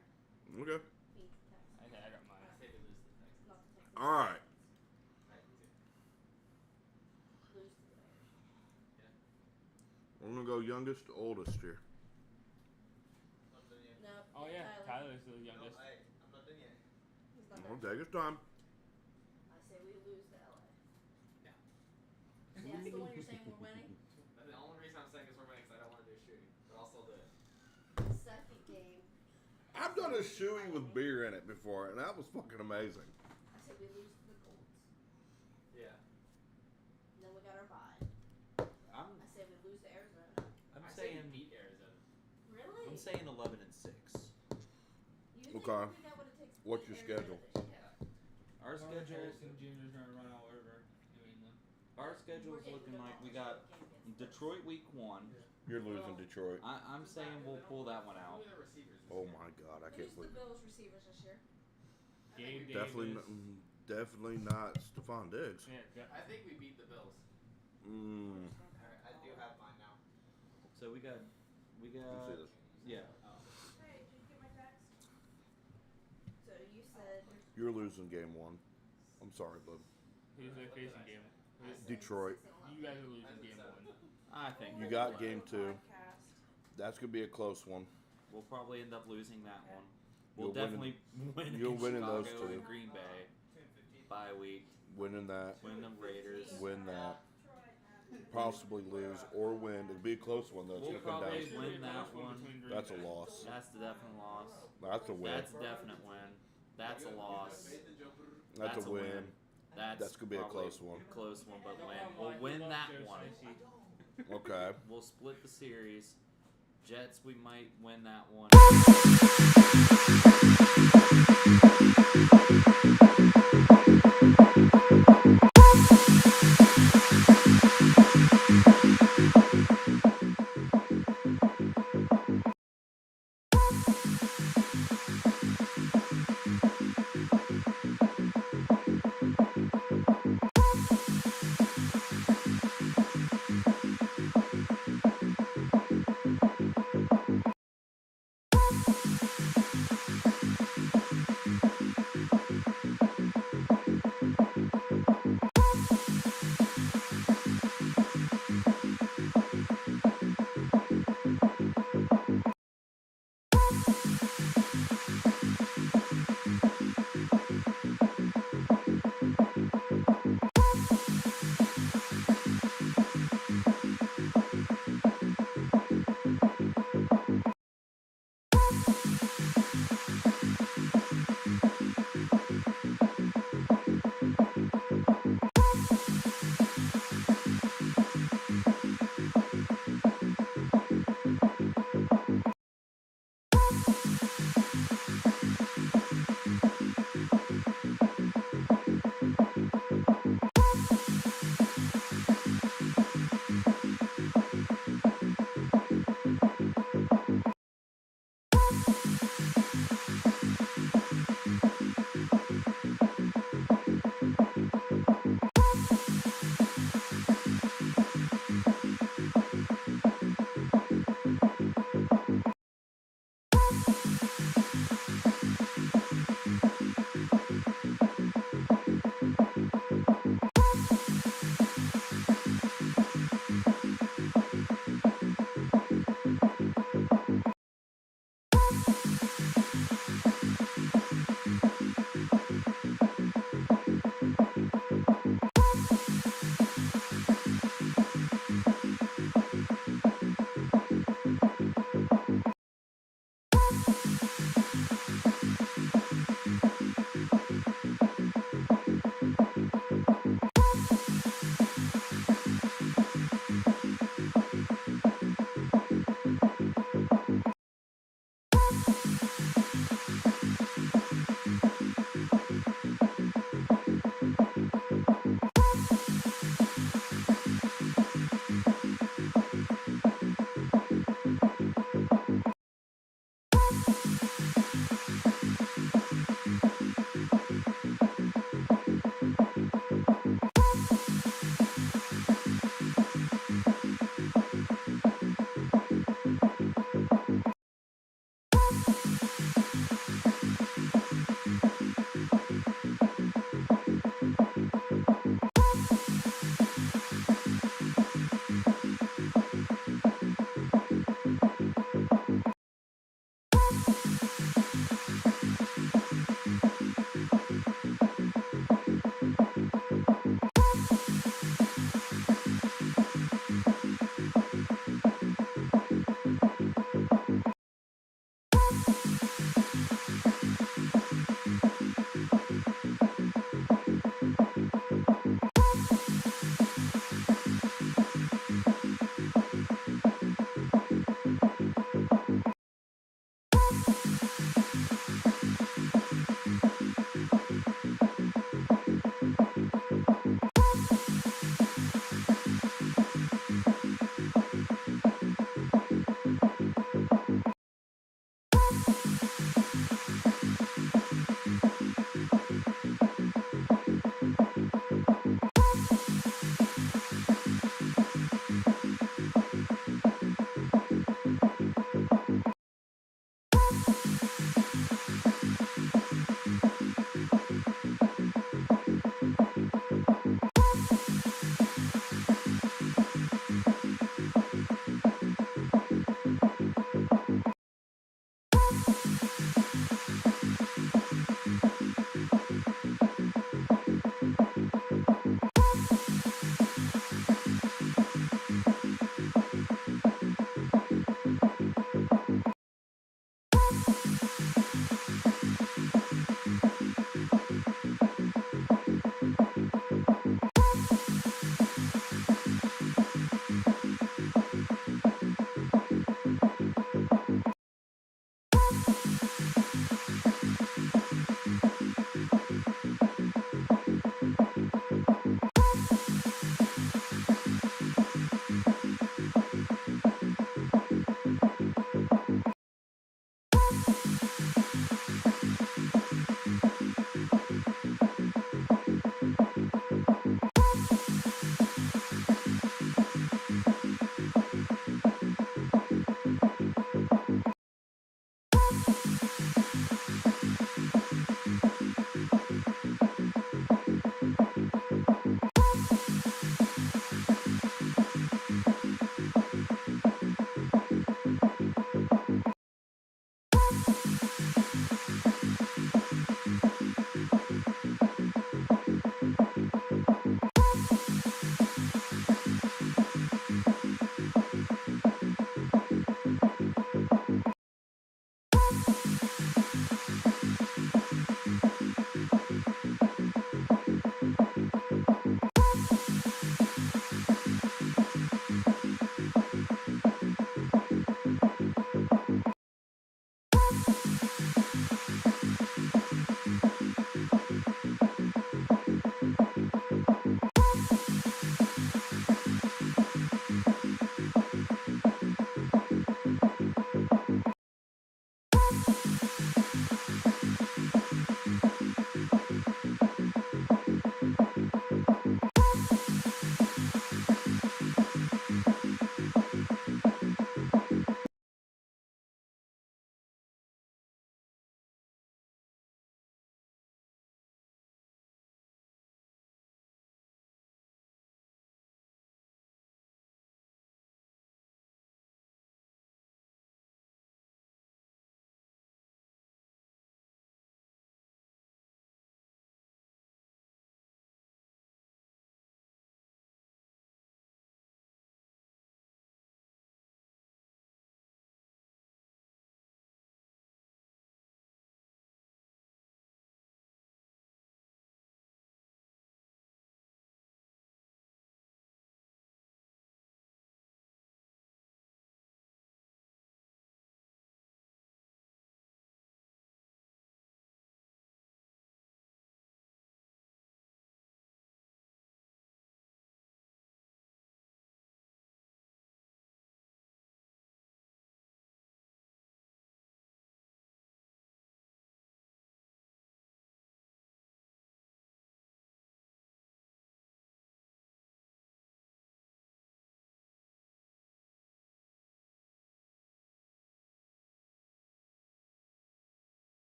Okay. Beat the Texans. I got mine. I say we lose to the Texans. Not the Texans. All right. Alright, me too. Lose to the Bears. I'm gonna go youngest to oldest here. Not done yet. No. Oh, yeah. Tyler. Tyler's the youngest. I'm not done yet. He's not I'll there. take his time. I say we lose to LA. Yeah. See, that's the one you're saying we're winning? And the only reason I'm saying is we're winning because I don't want to do a shooting, but I'll still do it. Second game. I've done a shoey with beer in it before, and that was fucking amazing. I said we lose to the Colts. Yeah. And then we got our bye. I'm I said we lose to Arizona. I'm I say saying we beat Arizona. Really? I'm saying 11-6. You think Okay. we got what it takes to What's beat your Arizona schedule? this year? Our schedule Harrison Jr. is going to run all over New England. our schedule is looking like we got Detroit week 1. You're losing Detroit. I'm saying we'll pull that one out. Who are the receivers this Oh year? my god, I Who's can't the believe it. Bills receivers this year? Gabe Definitely, Davis. definitely not Stephon Diggs. Yeah, I think we beat the Bills. Mm. Alright, I do have mine now. So we got You see this? yeah. Oh. Hey, did you get my text? So you said You're losing game 1. I'm sorry, bud. who's the facing game? Detroit. You guys are losing game 1. I think You we'll got pull it. game 2. Podcast. That's gonna be a close one. We'll probably end up losing that one. We'll You'll win definitely win you'll in win in Chicago those two. and Green Bay. 10-15. Bye week. Winning that, Win the Raiders. win that, possibly lose or win. It'd be a close one though. It's We'll gonna come probably down. win that one. That's a loss. That's the definite loss. That's a win. That's a definite win. That's a loss. That's a win. That's gonna be a probably close one. Close one, but win. We'll win that one. Okay. We'll split the series. Jets, we might win that one.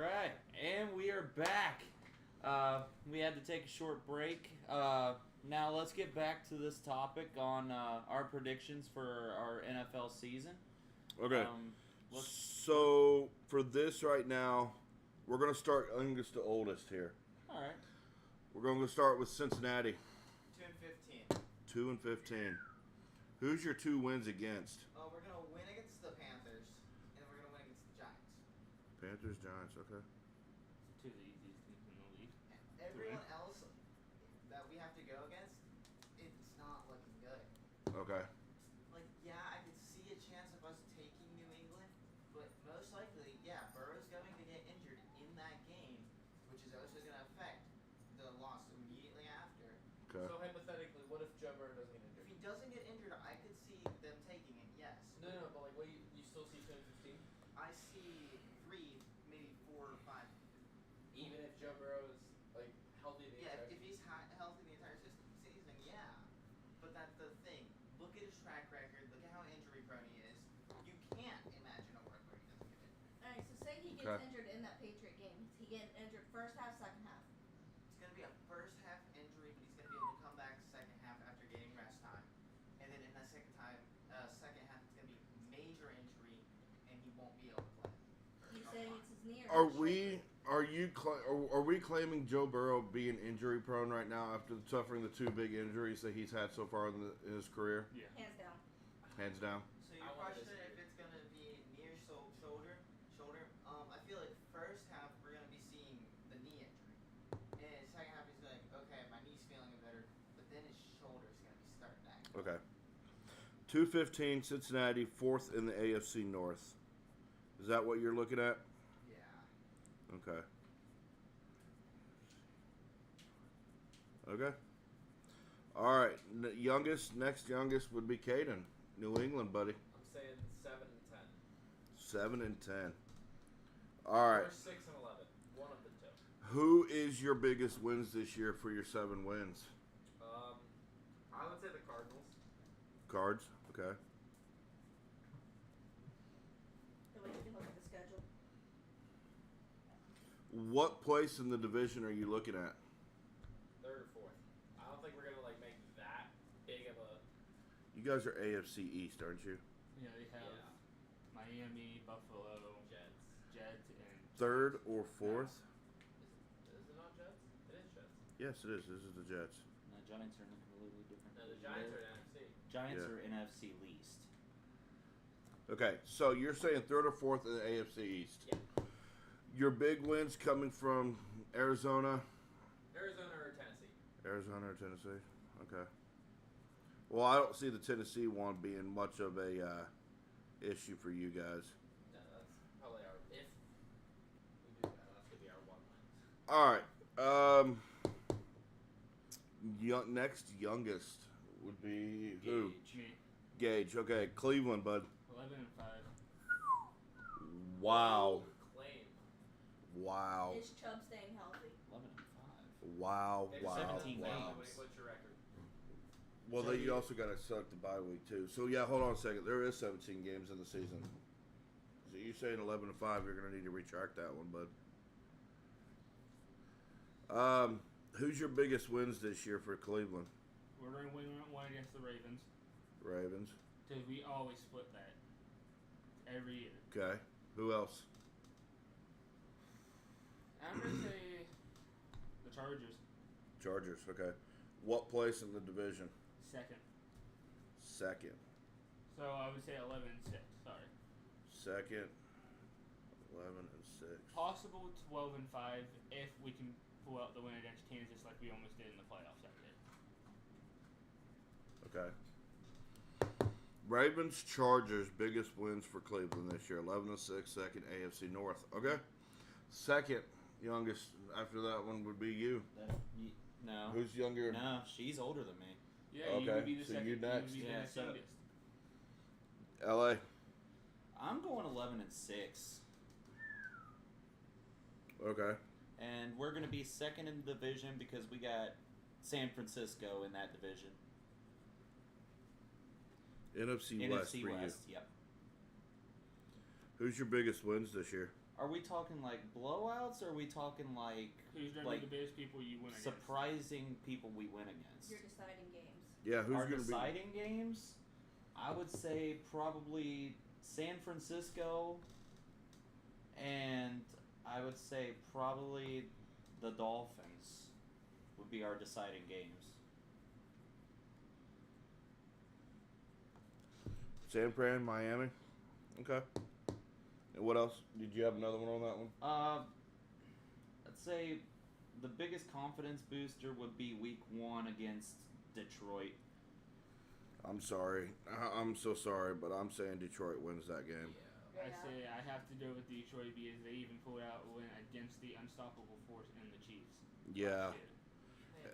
right, and we are back. We had to take a short break. Now let's get back to this topic on our predictions for our NFL season. Okay. Let's- So for this right now, we're gonna start youngest to oldest here. All right. We're gonna start with Cincinnati, 2 and 15. 2 and 15. Who's your 2 wins against? We're gonna win against the Panthers, and we're gonna win against the Giants. Panthers, Giants. Okay. Two of the easiest teams in the league. Everyone else that we have to go against, it's not looking good. Okay. Like, yeah, I could see a chance of us taking New England, but most likely, yeah, Burrow's going to get injured in that game, which is also going to affect the loss immediately after. Okay. So hypothetically, what if Joe Burrow doesn't get If injured? he doesn't get injured, I could see them taking it, yes. No, but like, what you still see 2015? I see 3, maybe 4 or 5. Even if Joe Burrow is like healthy the Yeah, entire if he's healthy the entire season, yeah. But that's the thing. Look at his track record. Look at how injury prone he is. You can't imagine a world where he doesn't get injured. Alright, so say he gets Okay. injured in that Patriot game. He get injured first half, second half. It's going to be a first half injury, but he's going to be able to come back second half after getting rest time. And then in that second half, it's going to be major injury, and he won't be able to play. You saying it's his knee or Are his we? shoulder? Are we claiming Joe Burrow being injury prone right now after suffering the 2 big injuries that he's had so far in his career? Yeah. Hands down. Hands down. So your I wanna question disagree. if it's going to be near shoulder, I feel like first half we're going to be seeing the knee injury. And second half he's like, okay, my knee's feeling better, but then his shoulder's going to be starting back. Okay. 2-15 Cincinnati, 4th in the AFC North. Is that what you're looking at? Yeah. Okay. Okay. All right. Next youngest would be Caden, New England, buddy. I'm saying 7 and 10. 7 and 10. All right. Or 6 and 11. One of the two. Who is your biggest wins this year for your 7 wins? I would say the Cardinals. Cards. Okay. The way you can look at the schedule. What place in the division are you looking at? 3rd or 4th. I don't think we're gonna like make that big of a. You guys are AFC East, aren't you? Yeah, they have Miami, Buffalo, Jets, and 3rd or 4th? Is it not Jets? It is Jets. Yes, it is. This is the Jets. No, Giants are in a completely different. No, the Giants are in NFC. Giants Yeah. are NFC least. Okay, so you're saying 3rd or 4th in the AFC East. Yeah. Your big wins coming from Arizona, Arizona or Tennessee. Arizona or Tennessee. Okay. Well, I don't see the Tennessee one being much of a issue for you guys. No, that's probably our if we do that. That's gonna be our one win. All right. Next youngest would be who? Gage. me. Gage. Okay, Cleveland, bud. 11 and 5. Wow. Claim. Wow. Is Chubb staying healthy? 11 and 5. Wow. If Wow. 17 Wow. games. What's your record? Well, then you also got to select the bye week too. So yeah, hold on a second. There is 17 games in the season. So you saying 11 and 5? You're gonna need to retract that one, bud. Who's your biggest wins this year for Cleveland? We're going to win one against the Ravens Ravens. because we always split that every year. Okay. Who else? I'm going to say the Chargers. Chargers. Okay. What place in the division? Second. Second. So I would say 11 and 6. Sorry. Second. 11 and 6. Possible 12 and 5 if we can pull out the win against Kansas like we almost did in the playoffs that year. Okay. Ravens, Chargers, biggest wins for Cleveland this year. 11 and 6, second AFC North. Okay. Second youngest after that one would be you. No. Who's younger? No, she's older than me. Yeah, you Okay, would be the so second. you next. would be the Yeah, next so- youngest. LA. I'm going 11 and 6. Okay. And we're going to be second in the division because we got San Francisco in that division. NFC West NFC for West, yep. you. Who's your biggest wins this year? Are we talking like blowouts, or are we talking like Who's gonna like be the biggest people you win against? surprising people we win against? Your deciding games. Yeah, who's Our going to be? deciding games, I would say probably San Francisco, and I would say probably the Dolphins would be our deciding games. San Fran, Miami. Okay. And what else? Did you have another one on that one? I'd say the biggest confidence booster would be Week 1 against Detroit. I'm sorry. I'm so sorry, but I'm saying Detroit wins that game. I say I have to go with Detroit because they even pulled out a win against the unstoppable force in the Chiefs. Yeah.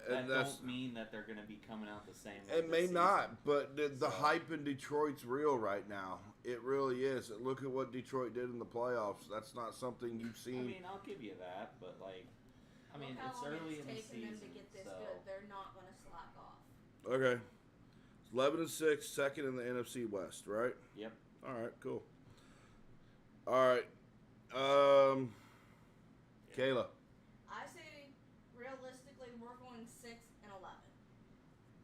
That And that's, don't mean that they're going to be coming out the same way. it may this not, season. but the So- hype in Detroit's real right now. It really is. Look at what Detroit did in the playoffs. That's not something you've I seen. mean, I'll give you that, but like, I mean, Look how it's long early in the taken them season, to get this so good. They're not going to slack off. Okay. 11-6, second in the NFC West, right? yep. All right, cool. All right. Kayla. I say, realistically, we're going 6-11.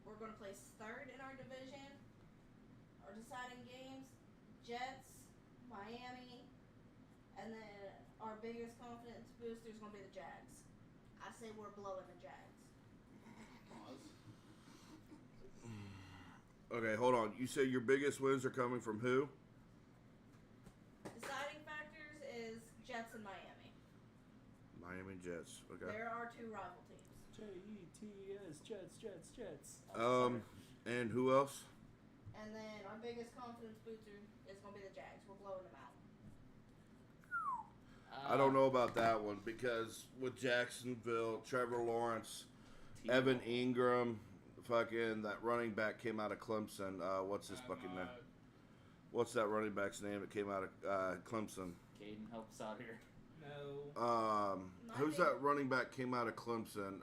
We're going to place third in our division. Our deciding games: Jets, Miami, and then our biggest confidence booster is going to be the Jags. I say we're blowing the Jags. Okay, hold on. You say your biggest wins are coming from who? Deciding factors is Jets and Miami. Miami Jets. Okay. There are two rival teams. Jets, Jets. And who else? And then our biggest confidence booster is going to be the Jags. We're blowing them out. I don't know about that one because with Jacksonville, Trevor Lawrence, Evan Ingram, fucking that running back came out of Clemson. What's his fucking name? What's that running back's name that came out of Clemson? Caden, help us out here. No. Who's that running back came out of Clemson?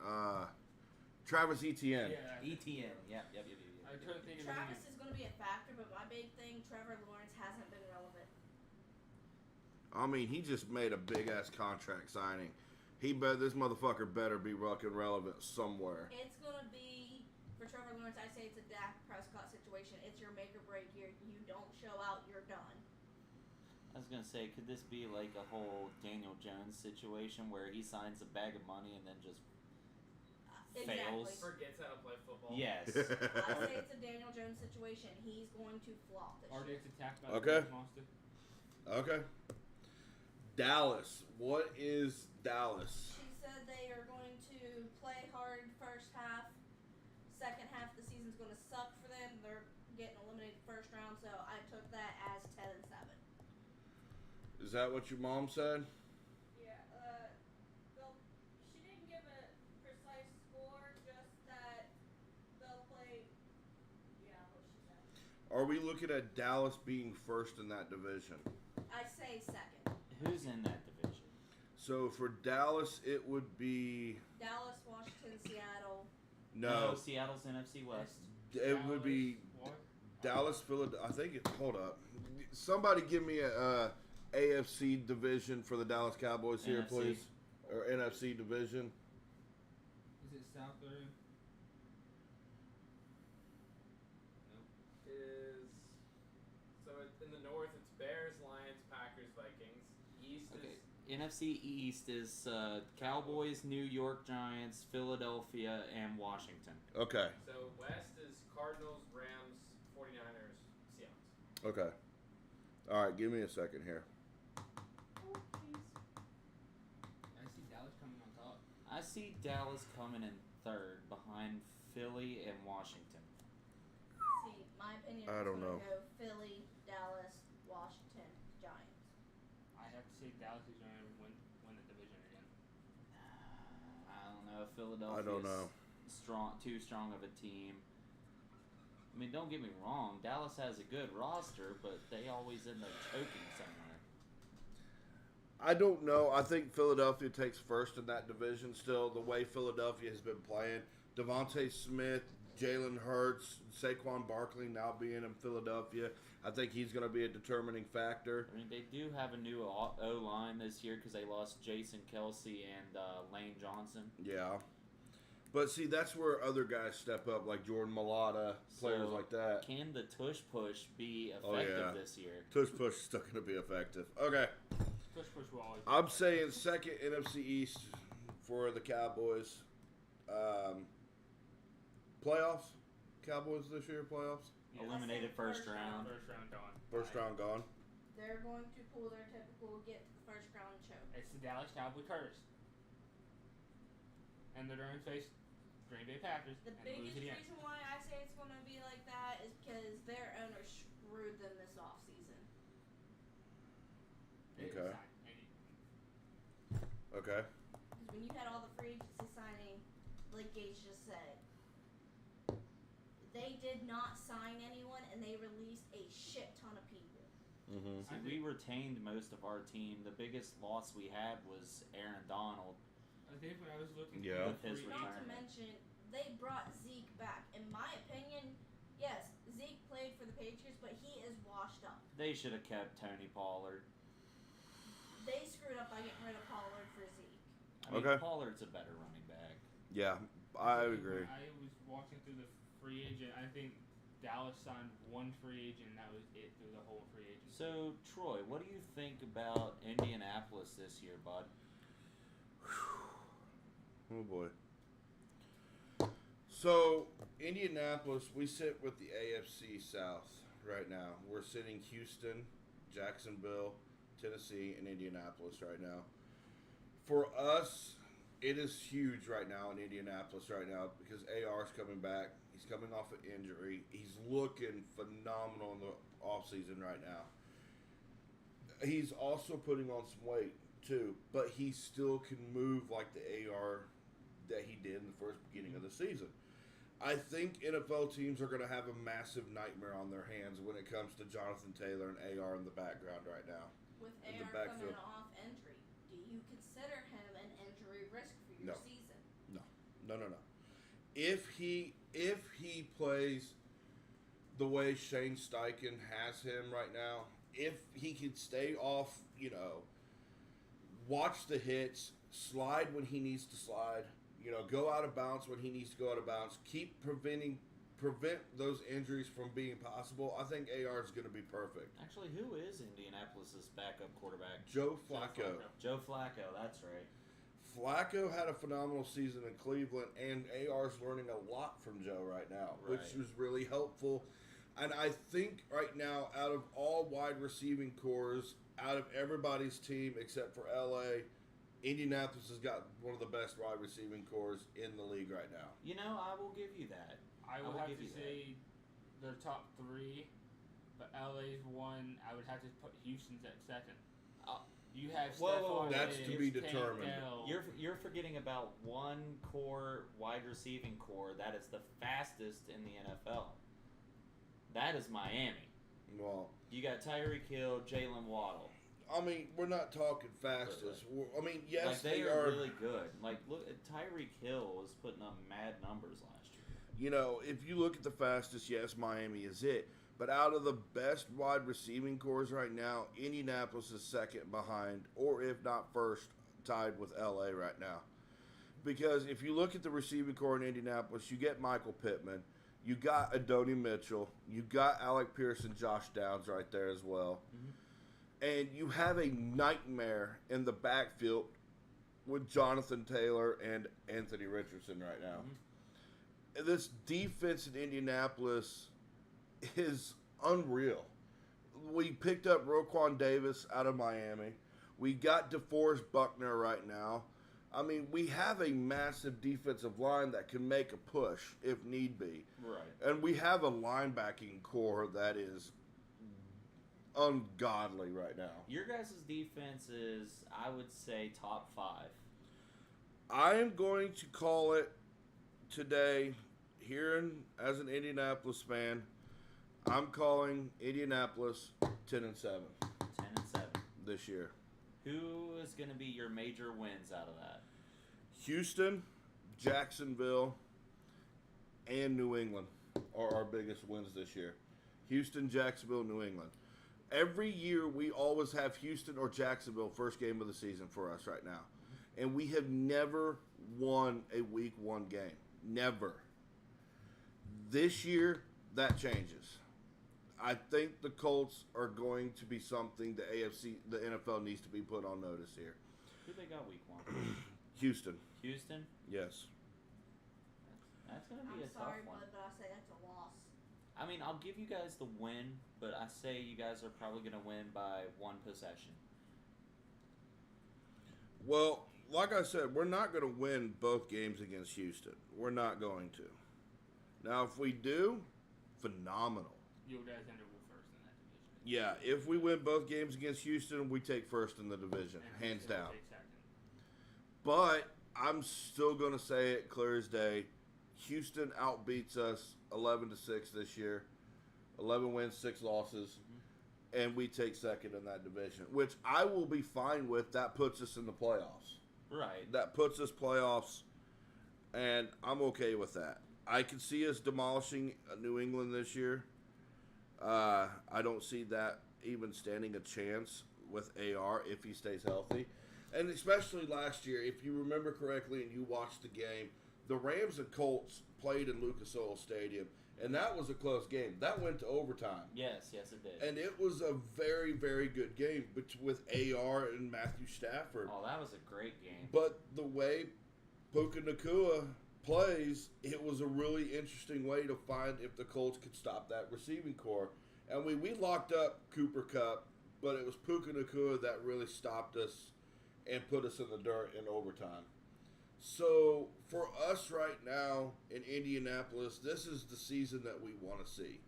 Travis Etienne. Yeah. ETN. Yep. I couldn't think of Travis anything. is going to be a factor, but my big thing, Trevor Lawrence hasn't been relevant. I mean, he just made a big ass contract signing. This motherfucker better be fucking relevant somewhere. It's going to be, for Trevor Lawrence, I say it's a Dak Prescott situation. It's your make or break year. You don't show out, you're done. I was gonna say, could this be like a whole Daniel Jones situation where he signs a bag of money and then just fails? Forgets how to play football. Yes. I say it's a Daniel Jones situation. He's going to flop this Or year. gets attacked by Okay. the monster. Okay. Dallas. What is Dallas? She said they are going to play hard first half. Second half of the season's going to suck for them. They're getting eliminated first round, so I took that as 10-7. Is that what your mom said? Yeah, she didn't give a precise score, just that they'll play, what she said. Are we looking at Dallas being first in that division? I say second. Who's in that division? So for Dallas, it would be Dallas, Washington, Seattle. no. Seattle's NFC West. It would be What? Dallas, Philadelphia. I think it. Hold up. Somebody give me a AFC division for the Dallas Cowboys here, NFC. please, or NFC division. Is it South or? In the north, it's Bears, Lions, Packers, Vikings. East Okay. is NFC East is Cowboys, New York Giants, Philadelphia, and Washington. Okay. so west is Cardinals, Rams, 49ers, Seahawks. Okay. All right. Give me a second here. I see Dallas coming on top. I see Dallas coming in third behind Philly and Washington. See, my opinion I is don't going know. to go Philly, Dallas, Washington, Giants. I have to say Dallas is going to win the division again. I don't know. Philadelphia. I don't know. Too strong of a team. I mean, don't get me wrong. Dallas has a good roster, but they always end up choking somewhere. I don't know. I think Philadelphia takes first in that division still. The way Philadelphia has been playing, Devontae Smith, Jalen Hurts, Saquon Barkley now being in Philadelphia. I think he's going to be a determining factor. I mean, they do have a new O-line this year because they lost Jason Kelsey and Lane Johnson. Yeah. But see, that's where other guys step up, like Jordan Mailata, players So, like that. Can the tush push be effective this year? Tush push is still going to be effective. Okay. Push will always. I'm saying second NFC East for the Cowboys. Playoffs? Cowboys this year, playoffs? Yeah. Eliminated first round. First round gone. First round gone. They're going to pull their typical get to the first round choke. It's the Dallas Cowboy curse. And they're going to face Green Bay Packers The and lose biggest again. reason why I say it's going to be like that is because their owner screwed them this offseason. They Okay. didn't sign any- Okay. Because when you had all the free agency signing, like Gage just said, they did not sign anyone and they released a shit ton of people. Mm-hmm. See, we retained most of our team. The biggest loss we had was Aaron Donald. I think when I was looking Yeah. With his free- Not to retirement. mention, they brought Zeke back. In my opinion, yes, Zeke played for the Patriots, but he is washed up. They should have kept Tony Pollard. They screwed up by getting rid of Pollard for Zeke. I mean, Okay. Pollard's a better running back. Yeah, I agree. I was walking through the free agent. I think Dallas signed one free agent, and that was it through the whole free agency. So, Troy, what do you think about Indianapolis this year, bud? Oh boy. So Indianapolis, we sit with the AFC South right now. We're sitting Houston, Jacksonville, Tennessee, and Indianapolis right now. For us, it is huge right now in Indianapolis right now because AR's coming back. He's coming off an injury. He's looking phenomenal in the offseason right now. He's also putting on some weight too, but he still can move like the AR that he did in the first beginning of the season. I think NFL teams are going to have a massive nightmare on their hands when it comes to Jonathan Taylor and AR in the background right now. With In the AR coming backfield. off injury, do you consider him an injury risk for No. your season? No. If he plays the way Shane Steichen has him right now, if he can stay off, watch the hits, slide when he needs to slide, go out of bounds when he needs to go out of bounds, prevent those injuries from being possible, I think AR is going to be perfect. Actually, who is Indianapolis' backup quarterback? Joe Flacco. Joe Flacco, that's right. Flacco had a phenomenal season in Cleveland, and AR's learning a lot from Joe right now, which Right. was really helpful. And I think right now, out of all wide receiving cores, out of everybody's team except for LA, Indianapolis has got one of the best wide receiving cores in the league right now. I will give you that. I would will have give to you that. say they're top three, but LA's one. I would have to put Houston's at second. You have Whoa, Stephon that's Diggs, to be Tank determined. Dell. You're forgetting about one core wide receiving core that is the fastest in the NFL. That is Miami. Well, You got Tyreek Hill, Jalen Waddle. I mean, we're not talking fastest. I mean, yes, Like they they are are. really good. Like look, Tyreek Hill was putting up mad numbers last year. If you look at the fastest, yes, Miami is it. But out of the best wide receiving cores right now, Indianapolis is second behind, or if not first, tied with LA right now. Because if you look at the receiving core in Indianapolis, you get Michael Pittman, you got Adonai Mitchell, you got Alec Pierce and Josh Downs right there as well. And you have a nightmare in the backfield with Jonathan Taylor and Anthony Richardson right now. This defense in Indianapolis is unreal. We picked up Roquan Davis out of Miami. We got DeForest Buckner right now. I mean, we have a massive defensive line that can make a push if need be. Right. And we have a linebacking core that is ungodly right now. Your guys' defense is, I would say, top 5. I am going to call it today, as an Indianapolis fan, I'm calling Indianapolis 10-7 10-7. this year. Who is going to be your major wins out of that? Houston, Jacksonville, and New England are our biggest wins this year. Houston, Jacksonville, New England. Every year we always have Houston or Jacksonville first game of the season for us right now. And we have never won a week 1 game. Never. This year, that changes. I think the Colts are going to be something the NFL needs to be put on notice here. Who they got week 1? Houston. Houston? Yes. That's going to be I'm a sorry, tough one. but I say that's a loss. I mean, I'll give you guys the win, but I say you guys are probably going to win by 1 possession. Well, like I said, we're not going to win both games against Houston. We're not going to. Now, if we do, phenomenal. You guys end up with first in that division. Yeah, if we win both games against Houston, we take first in the division, And hands Houston will down. take second. But I'm still going to say it clear as day. Houston outbeats us 11-6 this year. 11 wins, 6 losses. And we take second in that division, which I will be fine with. That puts us in the playoffs. Right. That puts us playoffs, and I'm okay with that. I can see us demolishing New England this year. I don't see that even standing a chance with AR if he stays healthy. And especially last year, if you remember correctly and you watched the game, the Rams and Colts played in Lucas Oil Stadium, and that was a close game. That went to overtime. Yes, it did. And it was a very, very good game with AR and Matthew Stafford. Oh, that was a great game. But the way Puka Nacua plays, it was a really interesting way to find if the Colts could stop that receiving core. And we locked up Cooper Kupp, but it was Puka Nacua that really stopped us and put us in the dirt in overtime. So for us right now in Indianapolis, this is the season that we want to see.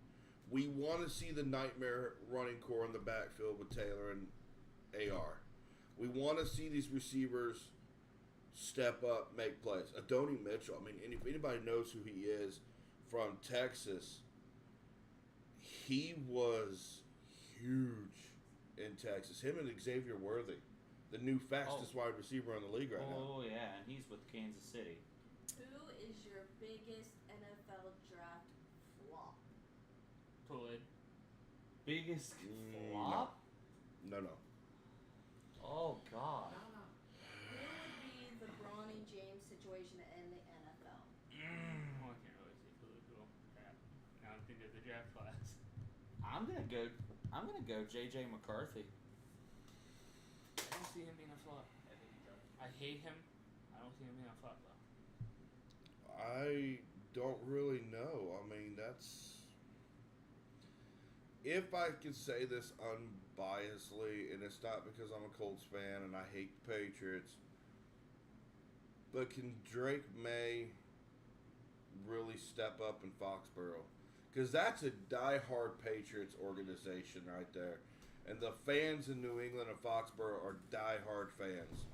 We want to see the nightmare running core in the backfield with Taylor and AR. We want to see these receivers step up, make plays. Adonai Mitchell, I mean, if anybody knows who he is from Texas, he was huge in Texas. Him and Xavier Worthy, the new fastest wide receiver in the league right now. Oh, yeah, and he's with Kansas City. Who is your biggest NFL draft flop? Pulled. Biggest flop? No. Oh, God. Who would be the Bronny James situation in the NFL? Well, I can't really say political crap. Now I'm thinking of the draft class. I'm gonna go JJ McCarthy. I don't see him being a flop. I hate him. I don't see him being a flop though. I don't really know. I mean, that's... If I could say this unbiasedly, and it's not because I'm a Colts fan and I hate the Patriots, but can Drake May really step up in Foxborough? Because that's a diehard Patriots organization right there. And the fans in New England and Foxborough are diehard fans.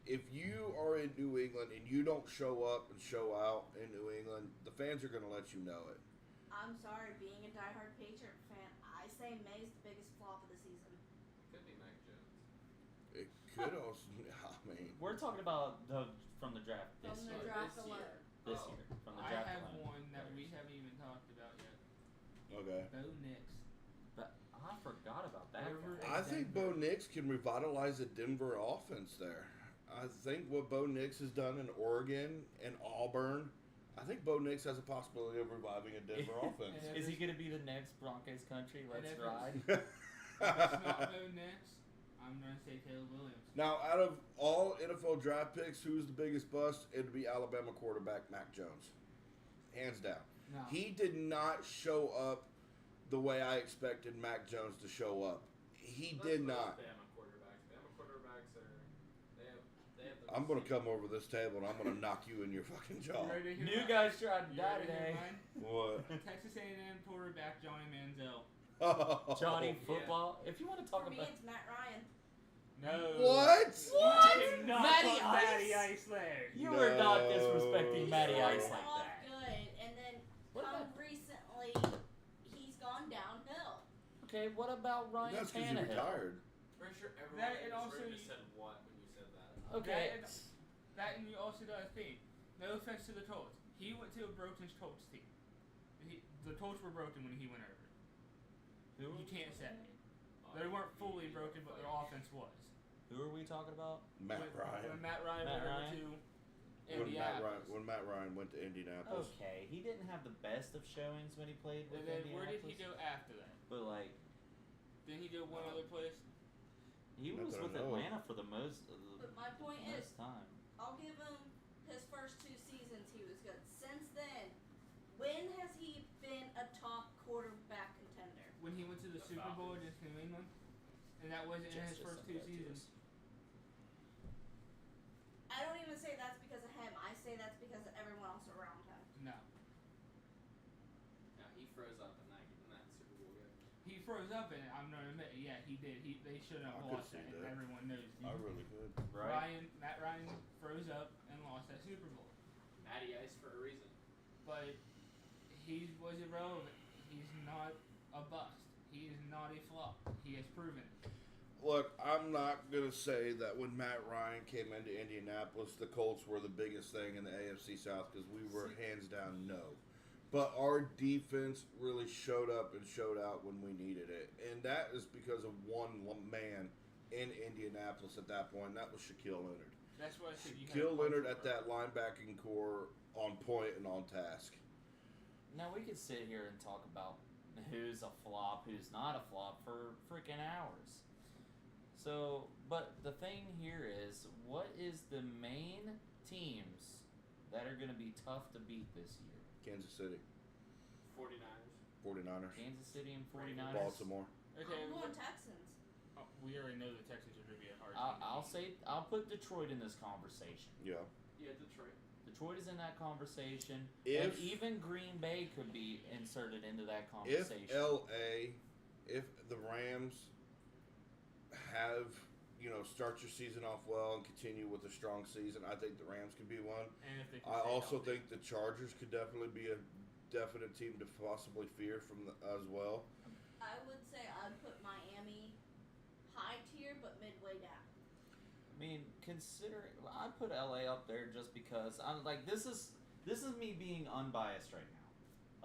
If you are in New England and you don't show up and show out in New England, the fans are going to let you know it. I'm sorry, being a diehard Patriot fan, I say May's the biggest flop of the season. Could be Mac Jones. It could also, I mean, We're talking about from the draft From this the year. draft This alone. year. This Oh. year. From the I draft have alone. one that we haven't even talked about yet. okay. Bo Nix. But I forgot about that. Over guy. I think Bo Nix can revitalize the Denver offense there. I think what Bo Nix has done in Oregon and Auburn, I think Bo Nix has a possibility of reviving a Denver offense. Is he going to be the next Broncos country? Let's if ride. If it's not Bo Nix, I'm gonna say Caleb Williams. Now, out of all NFL draft picks, who's the biggest bust? It'd be Alabama quarterback Mac Jones. Hands down. No. He did not show up the way I expected Mac Jones to show up. He did not. Bama quarterbacks. Bama quarterbacks are they have the I'm going to come over this table and I'm going to knock you in your fucking jaw. You ready to hear New mine? guys trying to You die ready to hear today. mine? What? Texas A&M quarterback Johnny Manziel. Johnny Yeah. football. If you want to talk For me, about it's Matt Ryan. No. What? You cannot Matty put Ice? Matty Ice there. you were not No. disrespecting Matty He Ice started like off that. good, and then What come about- recently, he's gone downhill. Okay, what about Ryan That's because he Tannehill? retired. Pretty sure everyone That- in and this also room you- just said what when you said that. Okay. That and you also got a thing. No offense to the Colts. He went to a broken Colts team. The Colts were broken when he went over. You can't say. They weren't fully broken, but their offense was. Who are we talking about? Matt Ryan. When Matt Ryan Matt went Ryan? over to When Indianapolis. Matt Ryan went to Indianapolis. Okay, he didn't have the best of showings when he played with And then Indianapolis. where did he go after that? But like, Didn't he go one other place? he Not was that I with know of. Atlanta for the most But my point is, time. I'll give him his first 2 seasons he was good. Since then, when has he been a top quarterback contender? When he went to the Super Bowl against New England? And that wasn't in his first 2 seasons. I don't even say that's because of him. I say that's because of everyone else around him. No. Yeah, he froze up in that Super Bowl game. He froze up in it, I'm not admit. Yeah, he did. They shouldn't have I could lost see that, that. and everyone knows. I really could. Right. Matt Ryan froze up and lost that Super Bowl. Matty Ice for a reason. But he was irrelevant. He's not a bust. He is not a flop. He has proven it. Look, I'm not going to say that when Matt Ryan came into Indianapolis, the Colts were the biggest thing in the AFC South because we were hands down no. But our defense really showed up and showed out when we needed it. And that is because of one man in Indianapolis at that point, and that was Shaquille Leonard. That's why I said you Shaquille had Leonard at that linebacking core on point and on task. Now we could sit here and talk about who's a flop, who's not a flop for freaking hours. So, but the thing here is, what is the main teams that are going to be tough to beat this year? Kansas City, 49ers, Kansas City and 49ers. Baltimore. Okay, I'm going Texans. we already know the Texans are going to be a hard team. I'll put Detroit in this conversation. Yeah. Yeah, Detroit. Detroit is in that conversation, and If even Green Bay could be inserted into that if conversation. if the Rams have, start your season off well and continue with a strong season, I think the Rams could be one. And if they can I stay also healthy. think the Chargers could definitely be a definite team to possibly fear as well. I would say I'd put Miami high tier, but midway down. I mean, considering I put LA up there just because I'm like this is me being unbiased right now.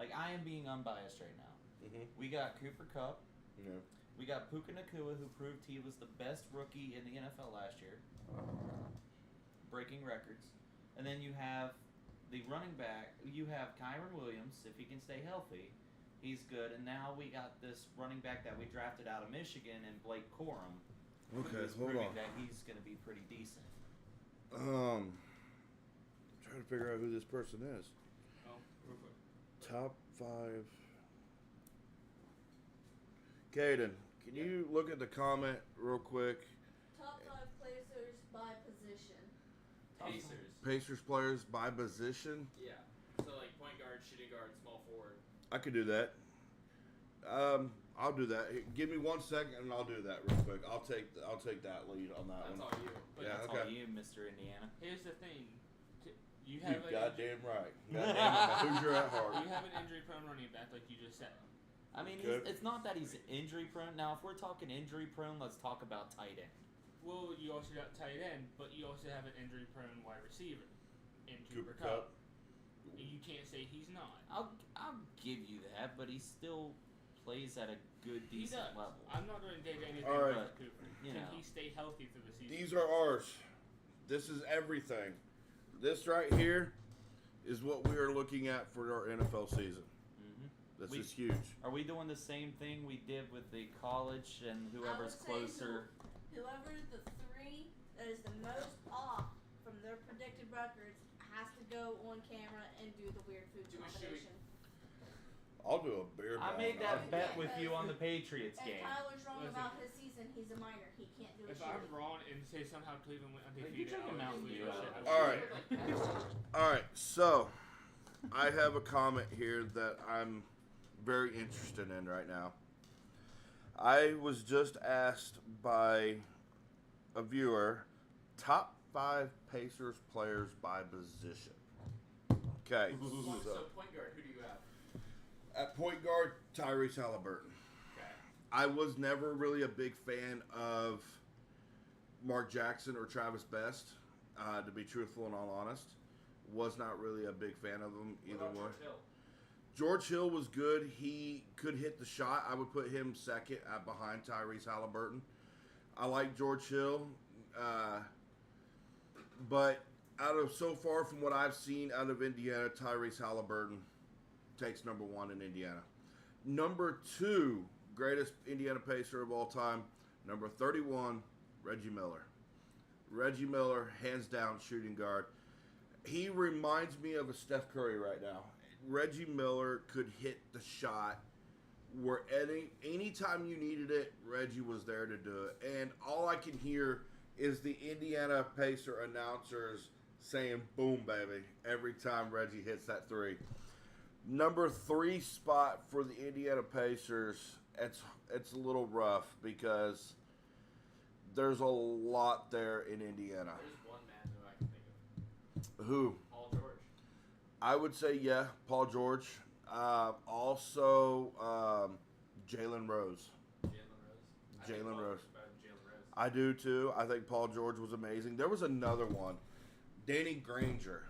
Like I am being unbiased right now. Mm-hmm. We got Cooper Kupp. Yeah. We got Puka Nacua, who proved he was the best rookie in the NFL last year, breaking records. And then you have the running back. You have Kyron Williams, if he can stay healthy, he's good. And now we got this running back that we drafted out of Michigan, and Blake Corum. Okay, who's hold proving on. that he's going to be pretty decent. Trying to figure out who this person is. Oh, real quick. Top 5. Caden, can you look at the comment real quick? Top 5 placers by position. Pacers. Pacers players by position. Yeah. So like point guard, shooting guard, small forward. I could do that. I'll do that. Here, give me 1 second, and I'll do that real quick. I'll take that lead on that That's one. all you. But Yeah, that's okay. all you, Mr. Indiana. Here's the thing. You You have goddamn right. Goddamn it, Hoosier at heart. You have an injury-prone running back, like you just said. I mean, Good. it's not that he's injury prone. Now, if we're talking injury prone, let's talk about tight end. Well, you also got tight end, but you also have an injury-prone wide receiver in Cooper Cooper Kupp. Kupp. You can't say he's not. I'll give you that, but he still plays at a good, He decent does. level. I'm not going to dig anything All right. about Cooper. You Can know. he stay healthy through the season? These are ours. This is everything. This right here is what we are looking at for our NFL season. Hmm This We- is huge. Are we doing the same thing we did with the college and whoever's I would say closer? Whoever the 3 that is the most off from their predicted records has to go on camera and do the weird food Do a combination. I'll do a beer I bong. made that I'll- bet with you on the Patriots If game. Tyler's wrong Listen. about his season, he's a minor. He can't do a If shit. I'm wrong and say somehow Cleveland went you undefeated, drinking I'll Mountain lose Dew your out shit. of All right. All right, so I have a comment here that I'm very interested in right now. I was just asked by a viewer, top 5 Pacers players by position. Okay, So point guard, who do you have? at point guard, Tyrese Halliburton. Okay. I was never really a big fan of Mark Jackson or Travis Best, to be truthful and all honest. Was not really a big fan of him What either about way. George Hill? George Hill was good. He could hit the shot. I would put him second behind Tyrese Halliburton. I like George Hill. But out of so far from what I've seen out of Indiana, Tyrese Halliburton takes number 1 in Indiana. Number 2, greatest Indiana Pacer of all time, number 31, Reggie Miller. Reggie Miller, hands down shooting guard. He reminds me of a Steph Curry right now. Reggie Miller could hit the shot where anytime you needed it, Reggie was there to do it. And all I can hear is the Indiana Pacer announcers saying, boom, baby, every time Reggie hits that 3. Number 3 spot for the Indiana Pacers, it's a little rough because there's a lot there in Indiana. There's one man who I can think of. Who? Paul George. I would say, yeah, Paul George. Also, Jalen Rose. Jalen Rose. I do too. I think Paul George was amazing. There was another one, Danny Granger.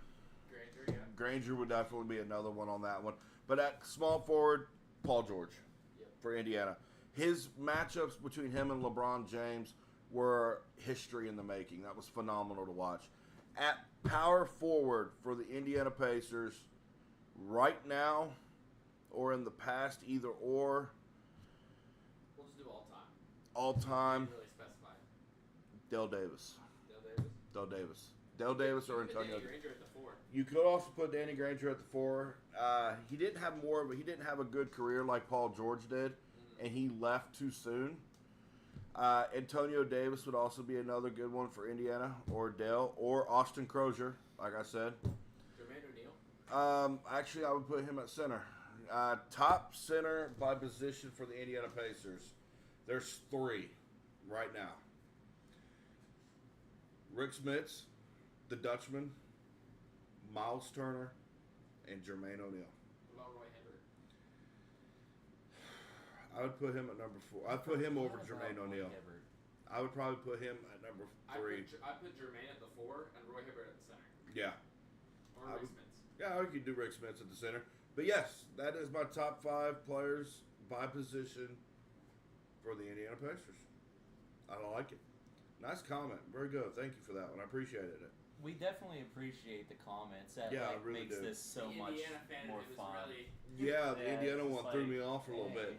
Granger would definitely be another one on that one. But at small forward, Paul George for Indiana. His matchups between him and LeBron James were history in the making. That was phenomenal to watch. At power forward for the Indiana Pacers, right now or in the past, either or. We'll just do all time. All time. Really specify. Dale Davis. Dale Davis. Dale Davis or You could put Antonio. Danny Granger at the 4. You could also put Danny Granger at the 4. He didn't have more, but he didn't have a good career like Paul George did, and he left too soon. Antonio Davis would also be another good one for Indiana, or Dale, or Austin Crozier, like I said. Jermaine O'Neal. Actually, I would put him at center. Top center by position for the Indiana Pacers. There's 3 right now. Rick Smits, the Dutchman, Miles Turner, and Jermaine O'Neal. What about Roy Hibbert? I would put him at number 4. I'd put him over Jermaine O'Neal. I would probably put him at number 3. I put Jermaine at the 4 and Roy Hibbert at the center. Yeah. Or I Rick would- Smits. Yeah, I could do Rick Smits at the center. But yes, that is my top 5 players by position for the Indiana Pacers. I like it. Nice comment. Very good. Thank you for that one. I appreciated it. We definitely appreciate the comments. That Yeah, I like, really makes do. this so the much Indiana fan, more it was fun. really Yeah, the Yeah, Indiana it's one just threw like, me off for a little bit. hey.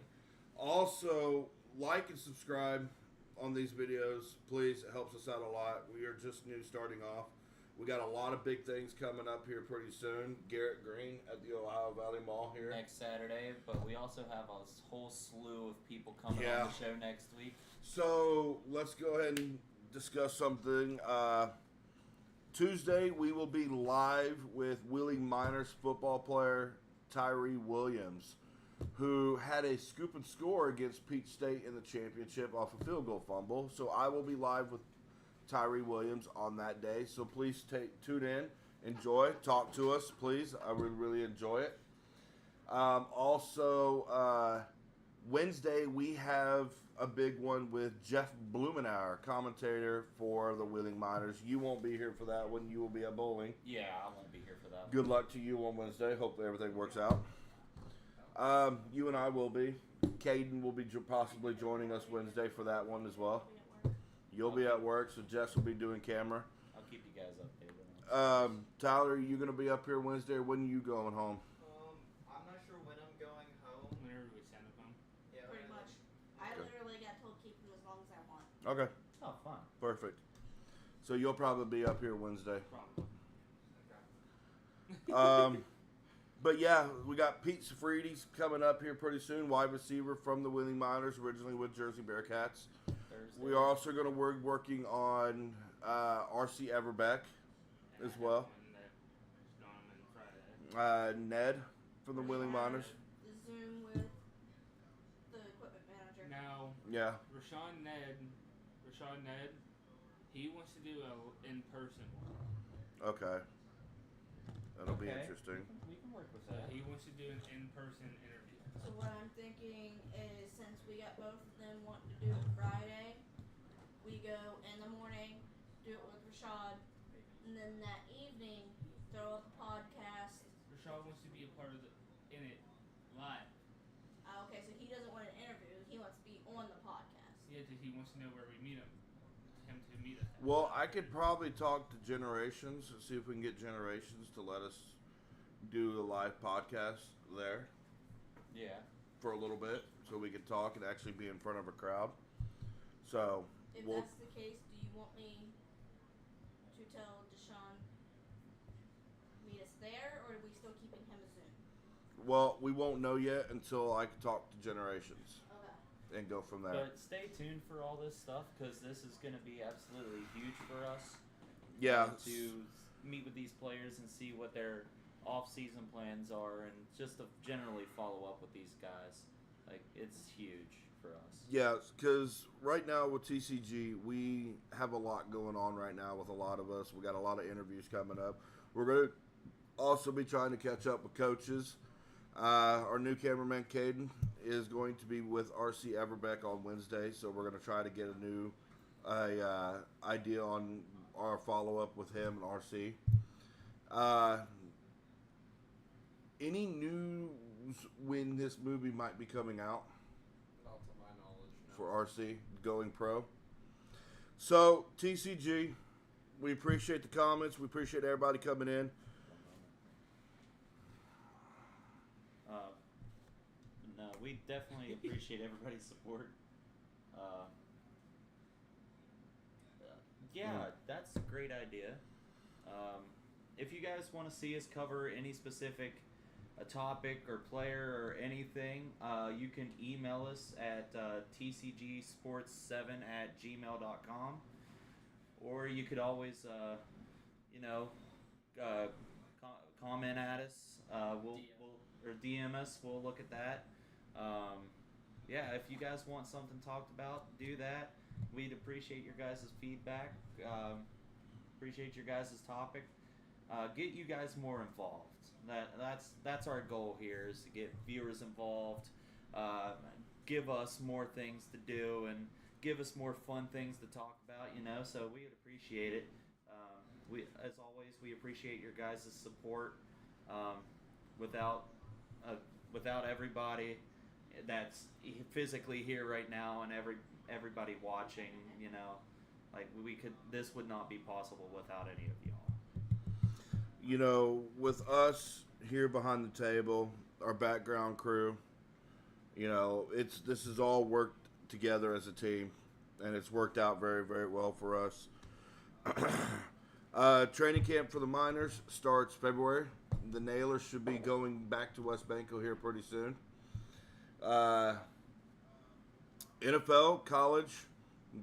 Also, like and subscribe on these videos. Please, it helps us out a lot. We are just new starting off. We got a lot of big things coming up here pretty soon. Garrett Green at the Ohio Valley Mall here. Next Saturday, but we also have a whole slew of people coming Yeah. on the show next week. So let's go ahead and discuss something. Tuesday, we will be live with Wheeling Miners football player Tyree Williams, who had a scoop and score against Peach State in the championship off a field goal fumble. So I will be live with Tyree Williams on that day. So please tune in, enjoy, talk to us, please. I would really enjoy it. Also, Wednesday we have a big one with Jeff Blumenauer, commentator for the Wheeling Miners. You won't be here for that one. You will be at bowling. Yeah, I won't be here for that. Good luck to you on Wednesday. Hopefully everything works out. You and I will be. Caden will be possibly joining us Wednesday for that one as well. You'll be at work, so Jess will be doing camera. I'll keep you guys updated. Tyler, are you going to be up here Wednesday, or when are you going home? I'm not sure when I'm going home. Whenever we send them home. Yeah, Pretty much. I Okay. literally got told keep them as long as I want. Okay, Oh, fun. perfect. So you'll probably be up here Wednesday. Probably. But yeah, we got Pete Safrides coming up here pretty soon, wide receiver from the Wheeling Miners, originally with Jersey Bearcats. Thursday. We are also going to work working on RC Everbeck as well. Ned from the Wheeling Miners. The Zoom with the equipment manager. Now, Yeah. Rashawn Ned, he wants to do a in-person one. Okay. That'll be Okay. interesting. We can work with So that. he wants to do an in-person interview. So what I'm thinking is, since we got both of them wanting to do it Friday, we go in the morning, do it with Rashad, and then that evening throw up a podcast. Rashad wants to be a part of in it live. Okay, so he doesn't want an interview. He wants to be on the podcast. Yeah, because he wants to know where we meet him. Him to meet us. Well, I could probably talk to Generations and see if we can get Generations to let us do a live podcast there Yeah. for a little bit, so we could talk and actually be in front of a crowd. So, If we'll, that's the case, do you want me to tell Deshaun meet us there, or are we still keeping him a Zoom? well, we won't know yet until I can talk to Generations Okay. and go from there. But stay tuned for all this stuff because this is going to be absolutely huge for us. Yeah. To meet with these players and see what their off-season plans are, and just to generally follow up with these guys. Like, it's huge for us. Yeah, because right now with TCG, we have a lot going on right now with a lot of us. We got a lot of interviews coming up. We're going to also be trying to catch up with coaches. Our new cameraman, Caden, is going to be with RC Everbeck on Wednesday, so we're going to try to get a new idea on our follow-up with him and RC. Any news when this movie might be coming out? Not to my knowledge, no. For RC going pro. So TCG, we appreciate the comments. We appreciate everybody coming in. No, we definitely appreciate everybody's support. Yeah, that's a great idea. If you guys want to see us cover any specific topic or player or anything, you can email us at tcgsports7@gmail.com, or you could always, comment at us. We'll or DM us. We'll look at that. Yeah, if you guys want something talked about, do that. We'd appreciate your guys' feedback. Appreciate your guys' topic. Get you guys more involved. That's our goal here, is to get viewers involved. Give us more things to do and give us more fun things to talk about. So we would appreciate it. As always, we appreciate your guys' support. Without everybody that's physically here right now and everybody watching, this would not be possible without any of y'all. With us here behind the table, our background crew, this has all worked together as a team, and it's worked out very, very well for us. Training camp for the minors starts February. The Nailers should be going back to West Banco here pretty soon. NFL, college,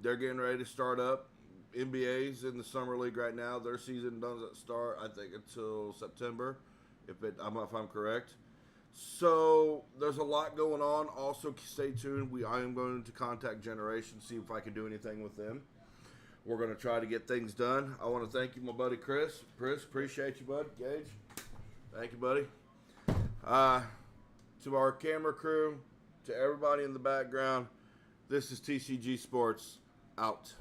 they're getting ready to start up. NBA's in the summer league right now. Their season doesn't start, I think, until September, if I'm correct. So there's a lot going on. Also, stay tuned. I am going to contact Generation, see if I can do anything with them. We're going to try to get things done. I want to thank you, my buddy Chris. Chris, appreciate you, bud. Gage, thank you, buddy. To our camera crew, to everybody in the background, this is TCG Sports, out.